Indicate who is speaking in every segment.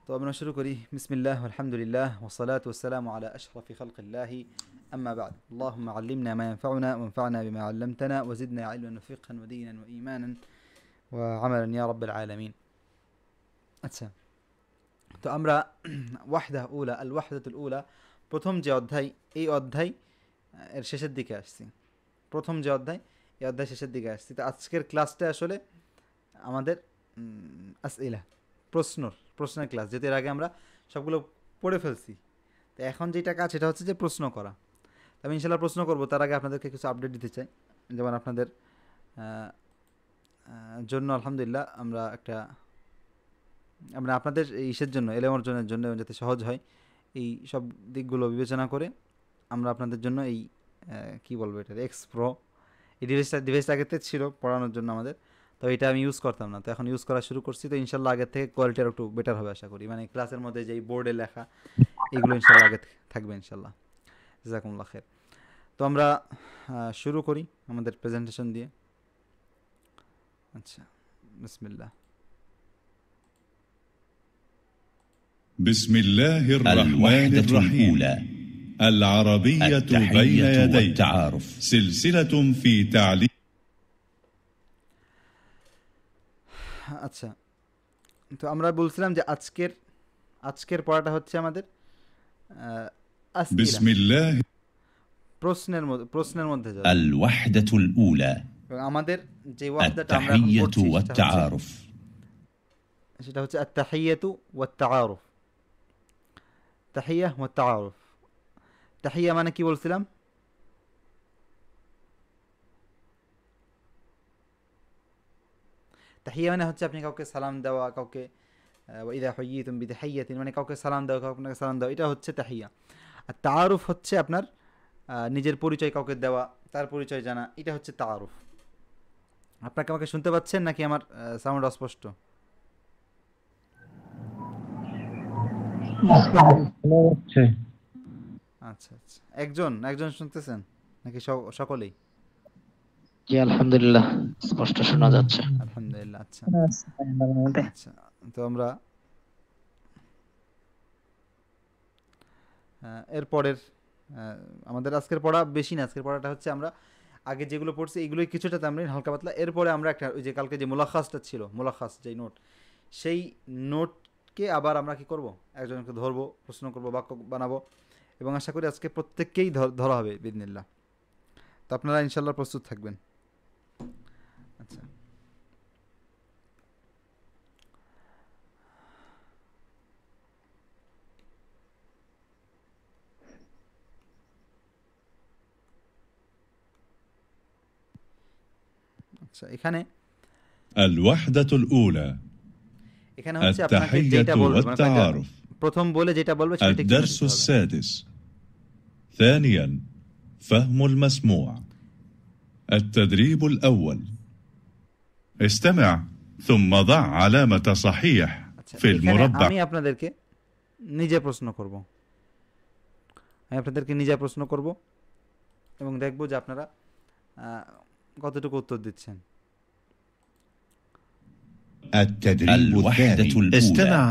Speaker 1: তো আমরা শুরু করি। বিসমিল্লাহ আলহামদুলিল্লাহ ওয়াসসালাতু ওয়াসসালামু আলা আশরাফি খালকিল্লাহি আম্মা বা'দ। আল্লাহুম্মা আল্লিমনা মা ইয়ানফা'ুনা ওয়ানফা'না বিমা 'আল্লামতানা ওয়া জিদনা ইলমান ওয়া ফিকহান ওয়া দীনান ওয়া ঈমানান ওয়া 'আমালান ইয়া রাব্বাল আলামিন। আচ্ছা, তো আমরা ওয়াহদা উলা আল ওয়াহদাতুল উলা প্রথম যে অধ্যায়, এই অধ্যায় এর শেষের দিকে আসছি। প্রথম যে অধ্যায়, এই অধ্যায় শেষের দিকে আসছি। তো আজকের ক্লাসটা আসলে আমাদের আসইলা প্রশ্নের ক্লাস, যেহেতু এর আগে আমরা সবগুলো পড়ে ফেলছি। তো এখন যেটা কাজ সেটা হচ্ছে যে প্রশ্ন করা। আমি ইনশাল্লাহ প্রশ্ন করব, তার আগে আপনাদেরকে কিছু আপডেট দিতে চাই। যেমন আপনাদের জন্য আলহামদুলিল্লাহ আমরা আপনাদের ইসের জন্য, এলেম অর্জনের জন্য যাতে সহজ হয়, এই সব দিকগুলো বিবেচনা করে আমরা আপনাদের জন্য এই কি বলবো, এটা এক্স প্রো এই ডিভাইসটা আগেতে ছিল পড়ানোর জন্য আমাদের, তো এটা আমি ইউজ করতাম না, তো এখন ইউজ করা শুরু করছি। তো ইনশাল্লাহ আগের থেকে কোয়ালিটি আর একটু বেটার হবে আশা করি। মানে ক্লাসের মধ্যে যেই বোর্ডে লেখা এগুলো ইনশাল্লাহ আগে থাকবে ইনশাল্লাহ। জাযাকুমুল্লাহ খাইর। তো আমরা শুরু করি আমাদের প্রেজেন্টেশন দিয়ে। আচ্ছা, বিসমিল্লাহ।
Speaker 2: بسم الله الرحمن الرحيم. العربية بين يديك سلسلة في تعليم.
Speaker 1: আচ্ছা, তো আমরা বলছিলাম যে আজকের পড়াটা হচ্ছে আমাদের
Speaker 2: بسم الله
Speaker 1: প্রশ্নের মধ্যে যাবে।
Speaker 3: الوحدة الأولى
Speaker 1: আমাদের যে ওয়াহদাটা আমরা এখন পড়ছি
Speaker 3: والتعارف
Speaker 1: সেটা হচ্ছে আত-তাহিয়াতু ওয়াত-তাআরুফ। তাহিয়া ওয়াত তাআরুফ। তাহিয়া মানে কি বলছিলাম? তাহিয়া মানে হচ্ছে আপনি কাউকে সালাম দেওয়া, কাউকে ওয়াইদা হুয়্যিতুম বিতাহিয়াতিন মানে কাউকে সালাম দেওয়া, কাউকে আপনাকে সালাম দেওয়া, এটা হচ্ছে তাহিয়া। আর তাআরুফ হচ্ছে আপনার নিজের পরিচয় কাউকে দেওয়া, তার পরিচয় জানা, এটা হচ্ছে তাআরুফ। আপনাকে আমাকে শুনতে পাচ্ছেন নাকি আমার সাউন্ড অস্পষ্ট?
Speaker 4: আচ্ছা
Speaker 1: আচ্ছা, একজন শুনতেছেন নাকি সকলেই?
Speaker 4: জি আলহামদুলিল্লাহ স্পষ্ট শোনা যাচ্ছে।
Speaker 1: আলহামদুলিল্লাহ। আচ্ছা, তো আমরা এরপরের আমাদের আজকের পড়া বেশি না। আজকের পড়াটা হচ্ছে আমরা আগে যেগুলো পড়ছি এগুলোই কিছুটা তামরিন হালকা পাতলা। এরপরে আমরা একটা ওই যে কালকে যে মুলাখাসটা ছিল, মুলাখাস যেই নোট, সেই নোটকে আবার আমরা কি করব, একজনকে ধরবো, প্রশ্ন করব, বাক্য বানাবো, এবং আশা করি আজকে প্রত্যেককেই ধরা হবে বিইذনিল্লাহ। তো আপনারা ইনশাআল্লাহ প্রস্তুত থাকবেন। আচ্ছা, এখানে
Speaker 2: الوحدة الأولى
Speaker 1: হচ্ছে আপনাকে যেটা বলবো,
Speaker 2: والتعارف.
Speaker 1: প্রথম বলে যেটা বলবো সেটা ঠিক
Speaker 2: الدرس السادس. ثانيا فهم المسموع. التدريب الأول استمع ثم ضع علامة صحيح في المربع.
Speaker 1: আমি আপনাদেরকে নিজে প্রশ্ন করব এবং দেখব যে আপনারা কতটুকু উত্তর দিচ্ছেন।
Speaker 3: التدريب الثاني استمع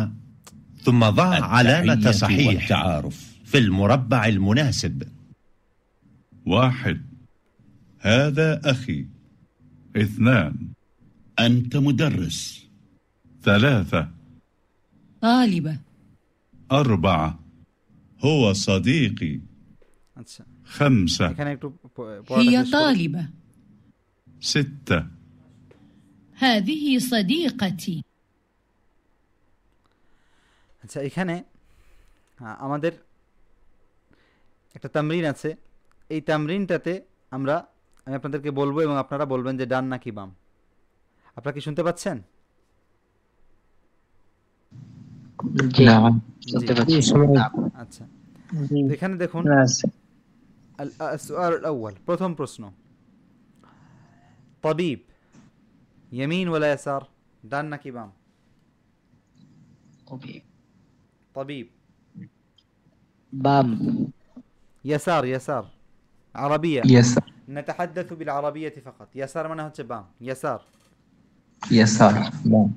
Speaker 3: ثم ضع علامة صحيح والتعارف في المربع المناسب.
Speaker 2: 1 هذا أخي. 2
Speaker 3: أنت مدرس.
Speaker 2: 3
Speaker 5: طالبة.
Speaker 2: 4 هو صديقي.
Speaker 1: আচ্ছা,
Speaker 2: 5
Speaker 1: এখানে একটু
Speaker 5: هي طالبة.
Speaker 2: 6
Speaker 5: هذه صديقتي.
Speaker 1: আচ্ছা, এখানে আমাদের একটা তামরিন আছে। এই তামরিনটাতে আমি আপনাদেরকে বলবো এবং আপনারা বলবেন যে ডান নাকি বাম। আপনারা কি শুনতে পাচ্ছেন?
Speaker 4: জি শুনতে পাচ্ছি।
Speaker 1: আচ্ছা, এখানে দেখুন السؤال الأول প্রথম প্রশ্ন, طبيب يمين ولا يسار, ডান নাকি বাম? طبيب
Speaker 4: বাম।
Speaker 1: يسار عربية.
Speaker 4: يسار.
Speaker 1: نتحدث بالعربية فقط. يسار মানে হচ্ছে বাম, يسار
Speaker 4: বাম।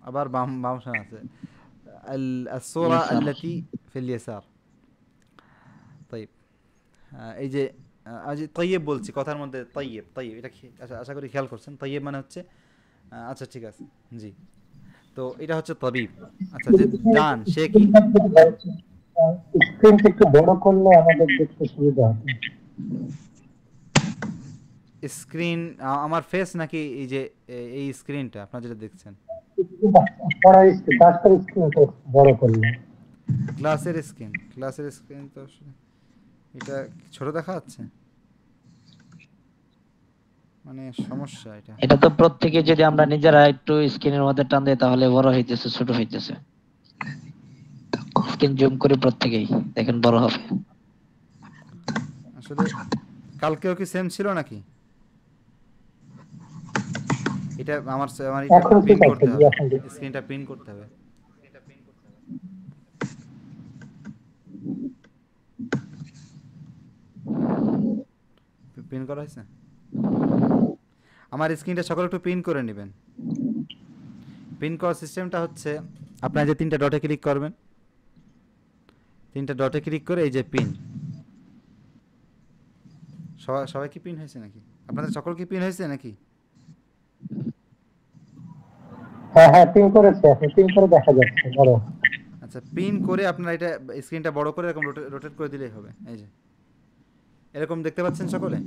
Speaker 1: আবার বাম শোনা আছে। الصورة
Speaker 4: يسار.
Speaker 1: التي في اليسار طيب এই যে আজ طيب বলছি কথার মধ্যে طيب طيب এটা কি আশা করি খেয়াল করছেন طيب মানে হচ্ছে আচ্ছা ঠিক আছে জি তো এটা হচ্ছে তাবিব আচ্ছা যে ডান সে কি
Speaker 6: স্ক্রিনটা একটু বড় করলে আমাদের দেখতে সুবিধা হবে।
Speaker 1: স্ক্রিন আমার ফেস নাকি এই যে এই স্ক্রিনটা আপনারা যেটা দেখছেন
Speaker 6: পড়ার স্ক্রিন ডাক্তার স্ক্রিনটা বড় করলে
Speaker 1: ক্লাসের স্ক্রিন তো আসলে এটা ছোট দেখা যাচ্ছে মানে সমস্যা এটা
Speaker 4: এটা তো প্রত্যেকে যদি আমরা নিজেরা একটু স্ক্রিনের মধ্যে টান দেই তাহলে বড় হইতেছে ছোট হইতেছে। স্ক্রিন জুম করে প্রত্যেকেই দেখেন বড় হবে।
Speaker 1: আসলে কালকেও কি সেম ছিল নাকি এটা আমার এটা
Speaker 6: এখন
Speaker 1: পিন
Speaker 6: ঠিক আছে,
Speaker 1: করতে
Speaker 6: জি,
Speaker 1: হবে
Speaker 6: এখন ঠিক আছে।
Speaker 1: স্ক্রিনটা পিন করতে হবে পিন করা হয়েছে আমার স্ক্রিনটা সকলে একটু পিন করে নেবেন পিন করার সিস্টেমটা হচ্ছে আপনারা যে তিনটা ডটে ক্লিক করবেন তিনটা ডটে ক্লিক করে এই যে পিন সবাই কি পিন হয়েছে নাকি আপনাদের সকল কি পিন হয়েছে নাকি
Speaker 6: হ্যাঁ হ্যাঁ পিন করেছে, এখন পিন করে দেখা যাচ্ছে বড়।
Speaker 1: আচ্ছা পিন করে আপনারা এটা স্ক্রিনটা বড় করে এরকম রোটেট করে দিলেই হবে এই যে এরকম দেখতে পাচ্ছেন সকলে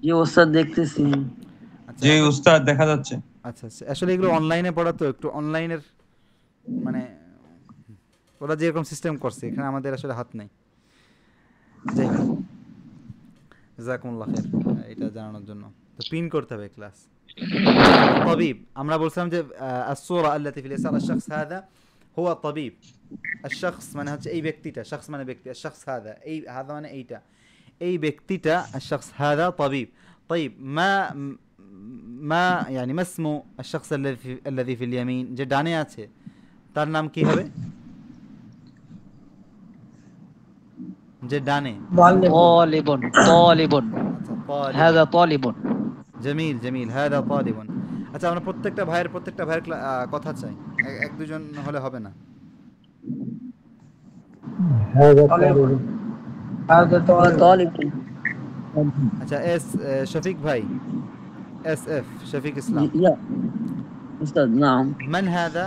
Speaker 7: জি ওস্তাদ দেখতেছি।
Speaker 1: আচ্ছা
Speaker 8: জি উস্তাদ দেখা যাচ্ছে।
Speaker 1: আচ্ছা আচ্ছা আসলে এগুলো অনলাইনে পড়া তো একটু অনলাইনের মানে ওরা যেরকম সিস্টেম করছে এখানে আমাদের আসলে হাত নাই যাই হোক জাযাকুমুল্লাহ খাইর এটা জানানোর জন্য তো পিন করতে হবে ক্লাস طبيب আমরা বলছিলাম যে الصورة التي في اليسار الشخص هذا هو طبيب الشخص মানে হচ্ছে এই ব্যক্তিটা شخص মানে ব্যক্তি الشخص هذا এই هذا মানে এইটা এই ব্যক্তিটা الشخص هذا طبيب طيب ما يعني ما اسم الشخص الذي في اليمين যে ডানে আছে তার নাম কি হবে যে ডানে
Speaker 4: طالب طالب هذا طالب
Speaker 1: جميل جميل هذا طالب আচ্ছা আমরা প্রত্যেকটা ভাইয়ের কথা চাই এক দুজন হলে হবে না
Speaker 7: هذا طالب
Speaker 1: আচ্ছা এস শফিক ভাই এস এফ শফিক ইসলাম
Speaker 7: يا أستاذ نعم
Speaker 1: من هذا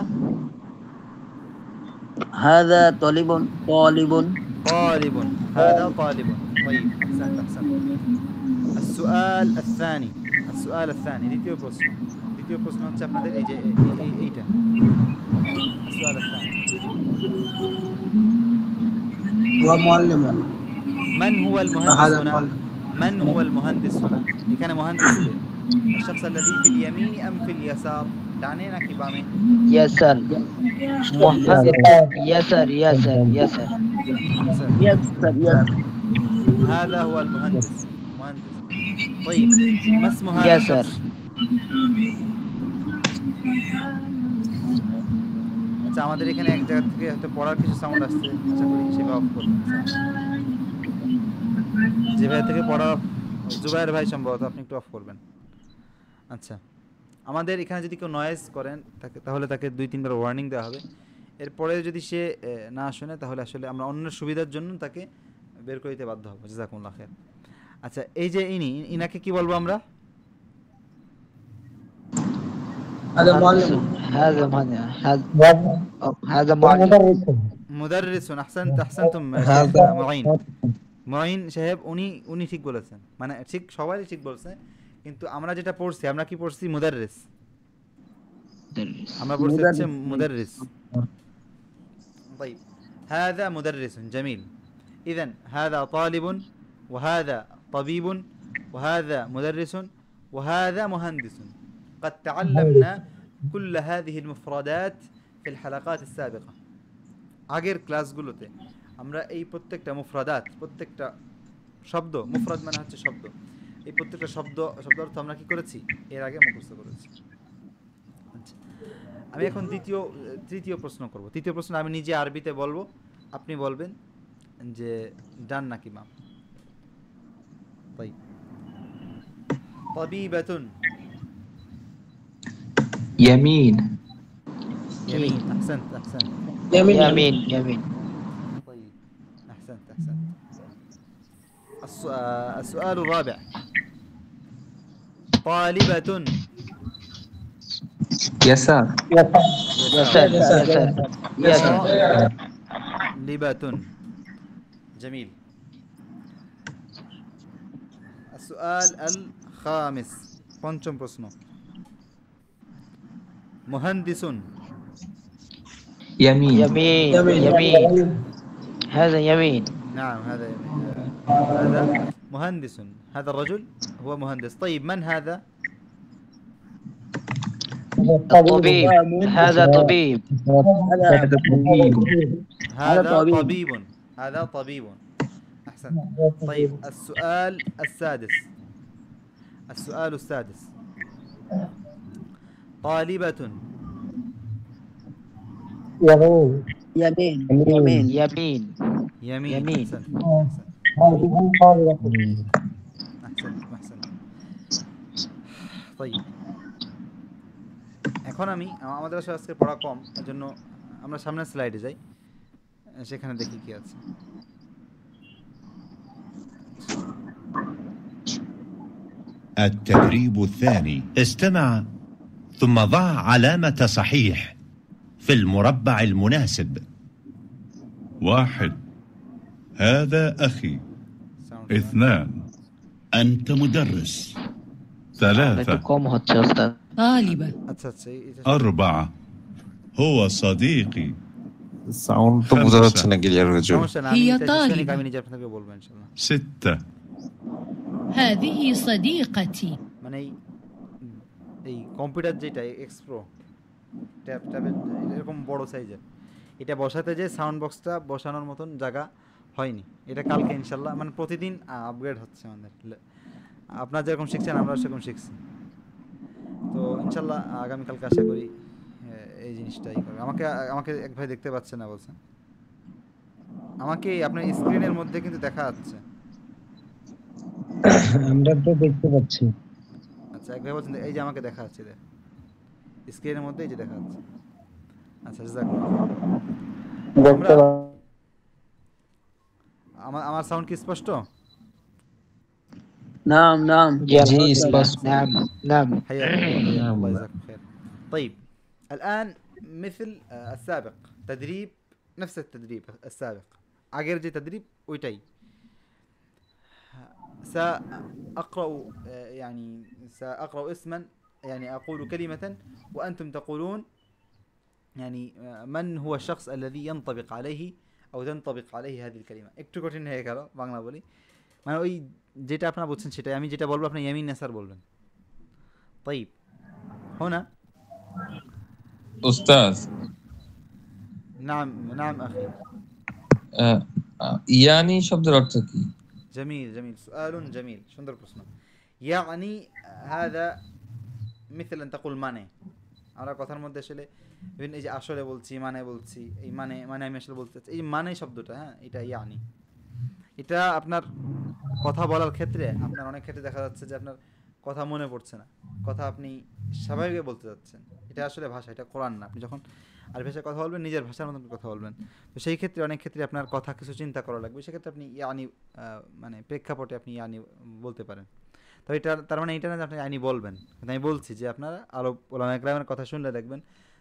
Speaker 7: هذا طالب
Speaker 1: طالب هذا طالب طيب احسنت السؤال الثاني দ্বিতীয় প্রশ্ন হচ্ছে আপনাদের এই যে এইটা السؤال الثاني
Speaker 7: هو معلم
Speaker 1: من هو المهندس هنا এখানে মহান্দিস কে الشخص الذي في اليمين ام في اليسار ডানে নাকি বামে
Speaker 4: يسار يسار يسار يسار
Speaker 1: هذا هو المهندس طيب ما اسم هذا
Speaker 4: يسار
Speaker 1: আচ্ছা আমাদের এখানে এক জায়গা থেকে একটা পড়ার কিছু সাউন্ড আসছে আশা করি সেটা অফ করবেন যে ভাই থেকে পড়া জুবায়ের ভাই সম্ভবত আপনি একটু অফ করবেন আচ্ছা আমাদের এখানে যদি কেউ নয়েজ করেন তাহলে তাকে 2-3 বার ওয়ার্নিং দেওয়া হবে এরপরে যদি সে না শুনে তাহলে আসলে আমরা অন্য সুবিধার জন্য তাকে বের করে দিতে বাধ্য হব জাযাকুমুল্লাহ খাইর আচ্ছা এই যে ইনাকে কি বলবো আমরা
Speaker 7: هذا معلم
Speaker 4: هذا معلم
Speaker 1: মুদাররিস আহসানতুম মুঈন সাহেব উনি ঠিক বলেছেন মানে ঠিক সবাই ঠিক বলছে কিন্তু আমরা যেটা পড়ছি আমরা কি পড়ছি মুদাররিস আমরা পড়ছি হচ্ছে মুদাররিস طيب هذا مدرس جميل اذا هذا طالب وهذا طبيب وهذا مدرس وهذا مهندس قد تعلمنا كل هذه المفردات في الحلقات السابقة আগের ক্লাসগুলোতে আমরা এই প্রত্যেকটা মুফরাদাত প্রত্যেকটা শব্দ মুফরাদ মানে হচ্ছে শব্দ এই প্রত্যেকটা শব্দ অর্থ আমরা কি করেছি এর আগে মুখস্থ করেছি আচ্ছা আমি এখন তৃতীয় প্রশ্ন করব তৃতীয় প্রশ্ন আমি নিজে আরবিতে বলবো আপনি বলবেন যে ডান নাকি বাম طيب طبيبة
Speaker 9: يمين
Speaker 1: يمين. أحسنت.
Speaker 7: يمين
Speaker 4: يمين.
Speaker 1: طيب أحسنت. السؤال الرابع. طالبة.
Speaker 8: يسار.
Speaker 4: يسار.
Speaker 1: طالبة. جميل. السؤال الخامس. পঞ্চম প্রশ্ন। مهندس.
Speaker 8: يمين.
Speaker 4: يمين. هذا يمين.
Speaker 1: نعم هذا يمين. هذا مهندس. هذا الرجل هو مهندس. طيب من هذا؟
Speaker 4: طبيب. هذا طبيب.
Speaker 1: هذا طبيب. أحسن. طيب السؤال السادس. طالبة.
Speaker 4: يمين.
Speaker 1: أحسن. طيب এখন আমি আমাদের আসলে আজকে পড়া কম, এজন্য আমরা সামনের স্লাইডে যাই, সেখানে দেখি কি আছে।
Speaker 3: التدريب الثاني. استمع ثم ضع علامة صحيح في المربع المناسب.
Speaker 2: 1 هذا أخي. 2
Speaker 3: أنت مدرس.
Speaker 2: 3
Speaker 4: কম হচ্ছে ওস্তাদ।
Speaker 5: طالبة.
Speaker 2: 4 هو صديقي.
Speaker 8: সাউন্ড তো বোঝা যাচ্ছে না ক্লিয়ার হয়ে যাবে।
Speaker 5: هي طالبة.
Speaker 1: আমি নিজে আপনাকে বলবো ইনশাআল্লাহ।
Speaker 2: 6
Speaker 5: هذه صديقتي.
Speaker 1: মানে এই কম্পিউটার যেটা এক্সপ্রো ট্যাবের এরকম বড় সাইজের, এটা বসাতে যে সাউন্ড বক্সটা বসানোর মতন জায়গা হয়নি। এটা কালকে ইনশাআল্লাহ, মানে প্রতিদিন আপগ্রেড হচ্ছে আমাদের। আপনারা যেরকম শিখছেন আমরা সেরকম শিখছি, তো ইনশাআল্লাহ আগামীকালকে আশা করি এই জিনিসটাই করবে। আমাকে এক ভাই দেখতে পাচ্ছে না বলছেন, আমাকে আপনার স্ক্রিনের মধ্যে কিন্তু দেখা যাচ্ছে।
Speaker 6: আমরা তো দেখতে পাচ্ছি।
Speaker 1: আচ্ছা এক ভাই বলছেন এই যে আমাকে দেখা যাচ্ছে, স্ক্রিনের মধ্যে এই যে দেখা যাচ্ছে। আচ্ছা আমার সাউন্ড কি স্পষ্ট?
Speaker 7: نعم
Speaker 4: জি স্পষ্ট। نعم.
Speaker 1: حياكم الله جزاكم خير. طيب الآن مثل السابق تدريب، نفس التدريب السابق، আগের যে تدريب ওইটাই। سأقرأ اسما، يعني أقول كلمة وأنتم تقولون يعني من هو الشخص الذي ينطبق عليه أو تنطبق عليه هذه الكلمة. একটু কঠিন হয়ে গেল বাংলা বলি, মানে ওই যেটা আপনারা বলছেন সেটাই আমি যেটা বলবো আপনি ইয়ামিন নাসার বলবেন। طيب هنا
Speaker 8: উস্তাদ।
Speaker 1: نعم أخي।
Speaker 8: ইয়ানি শব্দের অর্থ কি?
Speaker 1: جميل سؤال جميل সুন্দর প্রশ্ন। يعني هذا مثل أن تقول মানে, আমরা কথার মধ্যে আসলে এই যে আসলে বলছি মানে বলছি, এই মানে আমি আসলে বলতে চাচ্ছি, এই মানে শব্দটা, হ্যাঁ এটা ইয়ানি। এটা আপনার কথা বলার ক্ষেত্রে আপনার অনেক ক্ষেত্রে দেখা যাচ্ছে যে আপনার কথা মনে পড়ছে না, কথা আপনি স্বাভাবিকভাবে বলতে যাচ্ছেন, এটা আসলে ভাষা, এটা কোরআন না। আপনি যখন আর ভাষায় কথা বলবেন নিজের ভাষার মতন কথা বলবেন, তো সেই ক্ষেত্রে অনেক ক্ষেত্রে আপনার কথা কিছু চিন্তা করা লাগবে, সেক্ষেত্রে আপনি ইয়ানি মানে প্রেক্ষাপটে আপনি ইয়ানি বলতে পারেন। তো এটা তার মানে এটা না যে আপনি ইয়ানি বলবেন, কিন্তু আমি বলছি যে আপনারা আরও ওলামা ইকরামের কথা শুনলে দেখবেন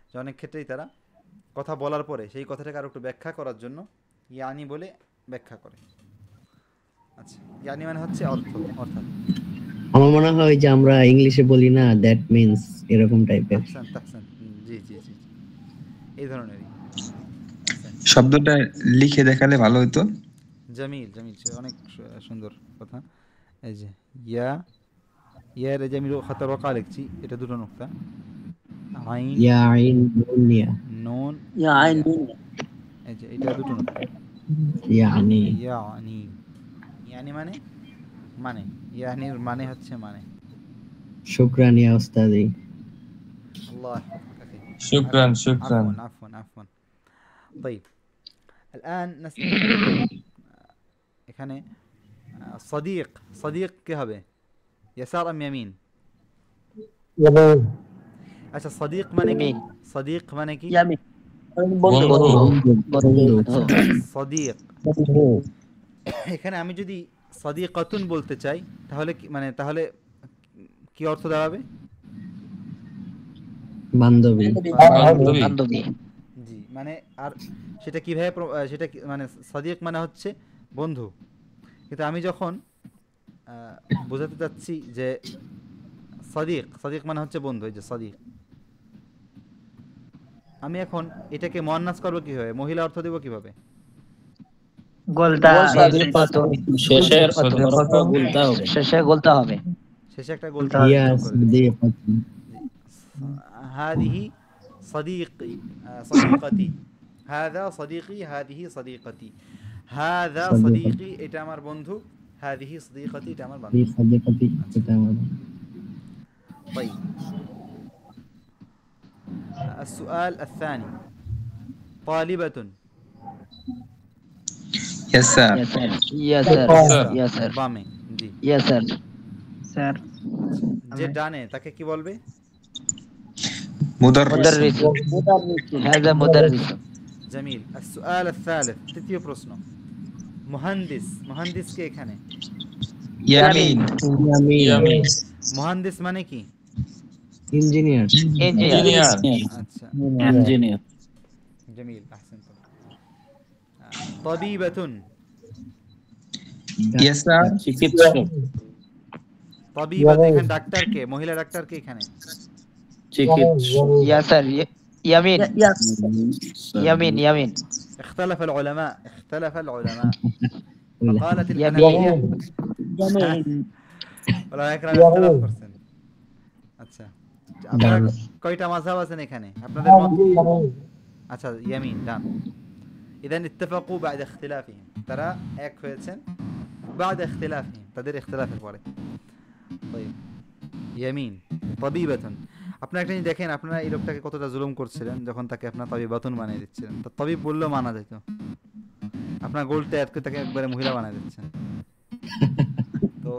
Speaker 1: যে অনেক ক্ষেত্রেই তারা কথা বলার পরে সেই কথাটাকে আরও একটু ব্যাখ্যা করার জন্য ইয়ানি বলে ব্যাখ্যা করে। আচ্ছা ইয়ানি মানে হচ্ছে অর্থাৎ
Speaker 9: আমার মনে হয় যে আমরা ইংলিশে বলি না দ্যাট মিন্স, এরকম টাইপের।
Speaker 1: জি এই ধরনেরই
Speaker 8: শব্দটা লিখে দেখালে ভালো হতো।
Speaker 1: জামিল অনেক সুন্দর কথা। এই যে ইয়ার যে আমি খাতা রকা লিখছি, এটা দুটো নুকতা, আইন নুন এই যে এটা দুটো নুকতা। ইয়ানি মানে ইয়ানির মানে হচ্ছে মানে।
Speaker 9: শুকরান ইয়া উস্তাদি।
Speaker 1: আল্লাহ
Speaker 8: শুকরান।
Speaker 1: عفوا. طيب الآن نسمع এখানে صديق কি হবে, يسار ام يمين؟ আচ্ছা সাদিক মানে কি?
Speaker 4: ইয়ামিন।
Speaker 1: সাদিক মানে কি?
Speaker 7: ইয়ামিন বন্ধু
Speaker 4: বন্ধু।
Speaker 1: সাদিক। এখানে আমি যদি সাদিকাতুন বলতে চাই তাহলে মানে তাহলে কি অর্থ দাঁড়াবে?
Speaker 9: বান্ধবী।
Speaker 4: বান্ধবী।
Speaker 1: জি, মানে আর সেটা কিভাবে সেটা মানে সাদিক মানে হচ্ছে বন্ধু, কিন্তু আমি যখন বোঝাতে চাচ্ছি যে সাদিক মানে হচ্ছে বন্ধু, এই যে সাদিক, আমি এখন এটাকে মুয়ান্নাস করব কিভাবে, মহিলা অর্থ দেব কিভাবে?
Speaker 4: শেষে গলতে হবে।
Speaker 1: শেষে একটা গোলতা
Speaker 9: ইয়া সাদিকাতুন।
Speaker 1: হাদিহি সাদিকি সাদিকাতি, হাদা সাদিকি হাদিহি সাদিকাতি, হাদা সাদিকি এটা আমার বন্ধু, হাদিহি সাদিকাতি এটা আমার বান্ধবী।
Speaker 9: এই সাদিকাতি এটা আমার।
Speaker 1: طيب السؤال الثاني طالبة
Speaker 8: ইয়াসার।
Speaker 4: ইয়াসার।
Speaker 1: বামে, জি
Speaker 4: ইয়াসার।
Speaker 7: স্যার
Speaker 1: যে ডানে তাকে কি বলবে?
Speaker 8: মুদাররিস।
Speaker 4: هذا مدرس।
Speaker 1: জামিল। السؤال الثالث তৃতীয় প্রশ্ন, মুহান্দিস কে এখানে?
Speaker 8: ইয়ামিন।
Speaker 1: মুহান্দিস মানে কি?
Speaker 9: ইঞ্জিনিয়ার।
Speaker 1: আচ্ছা
Speaker 7: ইঞ্জিনিয়ার
Speaker 1: জামিল আহসানতুম। তাবিবাতুন।
Speaker 8: ইয়াসার।
Speaker 7: চিকিৎসক
Speaker 1: তাবিবা এখানে ডাক্তার কে, মহিলা ডাক্তার কে এখানে?
Speaker 7: চিকিৎসক
Speaker 4: ইয়াসার। ইয়ামিন। ইয়ামিন।
Speaker 1: اختلف العلماء فقالت
Speaker 4: ইয়ামিন।
Speaker 1: الحنفية ওরা একরাম اختلاف করছেন। আচ্ছা আপনারা কয়টা মাযহাব আছেন এখানে আপনাদের মত? আচ্ছা ইয়ামিন ডান। ইদান ইত্তেফাকু بعد اختلافهم, তারা এক হয়েছেন بعد اختلافهم, তাদের ইখতিলাফের পরে। طيب ইয়ামিন তাবিবাতুন। আপনারা একটা জিনিস দেখেন, আপনারা এই লোকটাকে কতটা জুলুম করছিলেন যখন তাকে আপনার তাবিবাতুন বানিয়ে দিচ্ছিলেন। তো তাবিব বললেও মানা যেত, আপনার গোলটা এত করে তাকে একবারে মহিলা বানিয়ে দিচ্ছেন। তো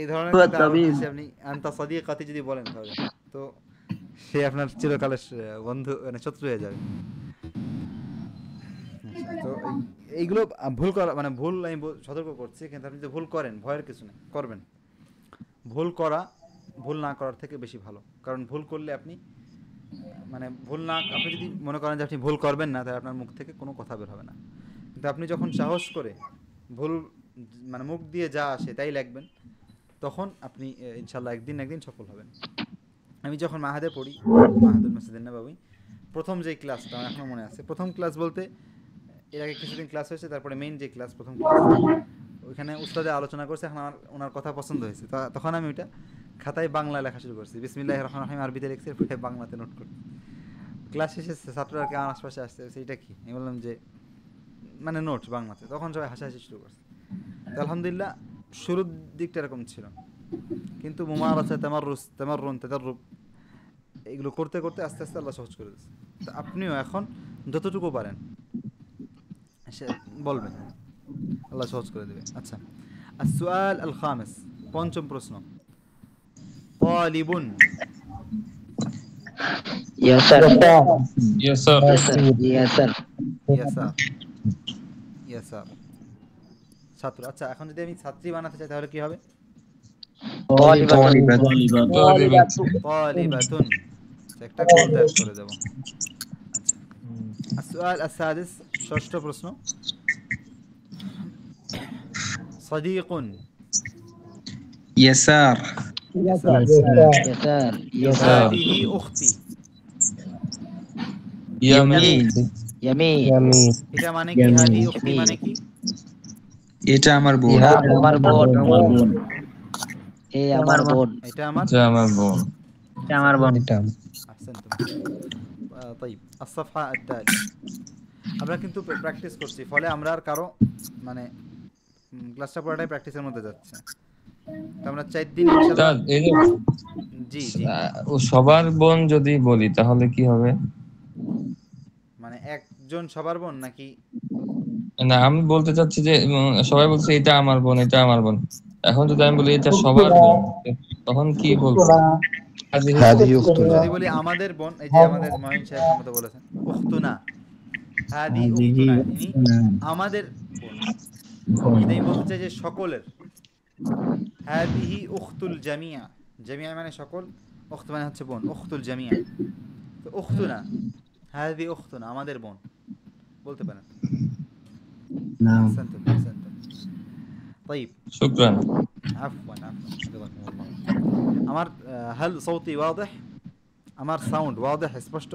Speaker 1: এই ধরনের আপনি আনতা সাদিকাতি যদি বলেন তাহলে তো সে আপনার চিরকালের বন্ধু মানে শত্রু হয়ে যাবে। তো এইগুলো ভুল করা মানে ভুল আমি সতর্ক করছি, কিন্তু আপনি যদি ভুল করেন ভয়ের কিছু নেই, করবেন। ভুল না করার থেকে বেশি ভালো, কারণ ভুল করলে আপনি মানে আপনি যদি মনে করেন যে আপনি ভুল করবেন না, তাহলে আপনার মুখ থেকে কোনো কথা বের হবে না। কিন্তু আপনি যখন সাহস করে ভুল মানে মুখ দিয়ে যা আসে তাই লিখবেন, তখন আপনি ইনশাআল্লাহ একদিন সফল হবেন। আমি যখন মাহাদে পড়ি, মাহাদুল মসজিদ নববী, প্রথম যে ক্লাসটা আমার এখনো মনে আছে, প্রথম ক্লাস বলতে এর আগে কিছুদিন ক্লাস হয়েছে, তারপরে মেইন যে ক্লাস প্রথম ক্লাস, ওইখানে উস্তাদে আলোচনা করছে, এখন আমার ওনার কথা পছন্দ হয়েছে, তখন আমি ওইটা খাতায় বাংলা লেখা শুরু করছি, বিসমিল্লাহির রহমানির রহিম আরবিতে লিখছি, এরপরে বাংলাতে নোট করি। ক্লাস শেষে ছাত্ররা কে আমার আশপাশে আসছে, সেইটা কি আমি বললাম যে মানে নোট বাংলাতে, তখন সবাই হাসাহাসি শুরু করছে। তো আলহামদুলিল্লাহ শুরুর দিকটা এরকম ছিল, কিন্তু মুমারাসা তামাররুন তাদাররুব এগুলো করতে করতে আস্তে আস্তে আল্লাহ সহজ করে দিয়েছে। তো আপনিও এখন যতটুকু পারেন বলবেন, আল্লাহ সহজ করে দেবে। আচ্ছা السؤال الخامس পঞ্চম প্রশ্ন, তালিবুন।
Speaker 4: ইয়াসার।
Speaker 1: ছাত্র। আচ্ছা এখন যদি আমি ছাত্রী বানাতে চাই তাহলে কি হবে? তালিবাতুন, একটা গোল দাগ করে দেব। আচ্ছা السؤال السادس ষষ্ঠ প্রশ্ন, সাদিকুন।
Speaker 8: ইয়াসার।
Speaker 1: হাদিহি উখতি।
Speaker 8: ইয়ামিন।
Speaker 1: এটা মানে কি? হাদিহি উখতি মানে কি?
Speaker 8: এটা আমার বোন।
Speaker 4: আমার বোন। এই আমার বোন।
Speaker 1: এটা আমার
Speaker 8: বোন।
Speaker 1: আহসানতুম। طيب الصفحة التالية আমরা কিন্তু প্র্যাকটিস করছি, ফলে আমরা আর কারো মানে ক্লাসটা পুরোটাই প্র্যাকটিসের মধ্যে যাচ্ছে। তো আমরা 4 দিন ইনশাআল্লাহ। জি
Speaker 10: ও সবার বোন যদি বলি তাহলে কি হবে?
Speaker 1: মানে একজন সবার বোন নাকি?
Speaker 10: না আমি বলতে চাচ্ছি যে সবাই বলছে এটা আমার বোন, এটা আমার বোন, এখন যদি আমি বলি এটা সবার বোন তখন কি বলবো? هذه أختنا
Speaker 1: যদি বলি আমাদের বোন, এই যে আমাদের মহিন সাহেব মতো বলেছেন উখতুনা, হাদি উখতুনা ইনি আমাদের বোন। যদি আমি বলতে চাই যে সকলের, হাদিহি উখতুল জামিয়া, জামিয়া মানে সকল, উখত মানে হচ্ছে বোন, উখতুল জামিয়া। তো উখতুনা, হাদি উখতুনা আমাদের বোন বলতে পারেন।
Speaker 9: নাম
Speaker 1: أحسنتم أحسنتم. طيب
Speaker 10: شكرا
Speaker 1: عفوا عفوا جزاكم الله. আমার هل صوتي واضح؟ আমার সাউন্ড واضح স্পষ্ট?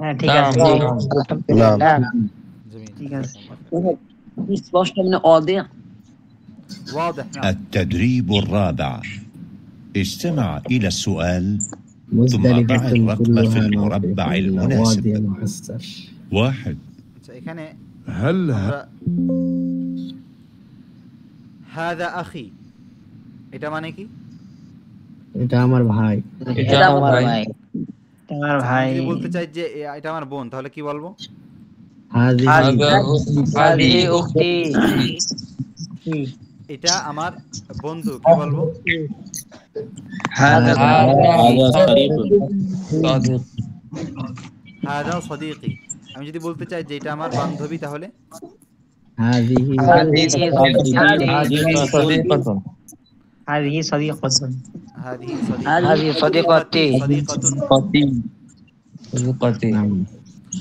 Speaker 4: হ্যাঁ ঠিক
Speaker 10: نعم
Speaker 4: আছে
Speaker 10: نعم
Speaker 4: আলহামদুলিল্লাহ
Speaker 1: جميل
Speaker 4: ঠিক আছে
Speaker 7: স্পষ্ট মানে অদে
Speaker 1: واضح. نعم
Speaker 3: التدريب الرابع استمع إلى السؤال ثم ضع
Speaker 9: مزدلفة
Speaker 3: الرقم في
Speaker 9: كلها
Speaker 3: المربع
Speaker 9: ناطقة إلا
Speaker 3: المناسب.
Speaker 9: وادي المحسر.
Speaker 2: 1
Speaker 1: আচ্ছা এখানে
Speaker 2: هل
Speaker 1: আমরা هذا أخي এটা মানে কি?
Speaker 9: এটা আমার ভাই।
Speaker 10: এটা আমার ভাই
Speaker 4: তোমার
Speaker 1: আমি
Speaker 4: ভাই
Speaker 1: যদি বলতে চাই যে এটা আমার বোন তাহলে কি বলবো?
Speaker 9: হাজিহি
Speaker 10: هذه أختي
Speaker 1: এটা আমার বন্ধু কি বলবো?
Speaker 10: هذا صديق
Speaker 1: هذا صديقي. আমি যদি বলতে চাই যে এটা আমার বান্ধবী তাহলে
Speaker 9: হাজিহি
Speaker 10: هذه صديقة
Speaker 4: هذه صديقة
Speaker 1: هذه
Speaker 4: هذه صديقتي
Speaker 1: صديقة.
Speaker 10: صديقتي
Speaker 9: নাম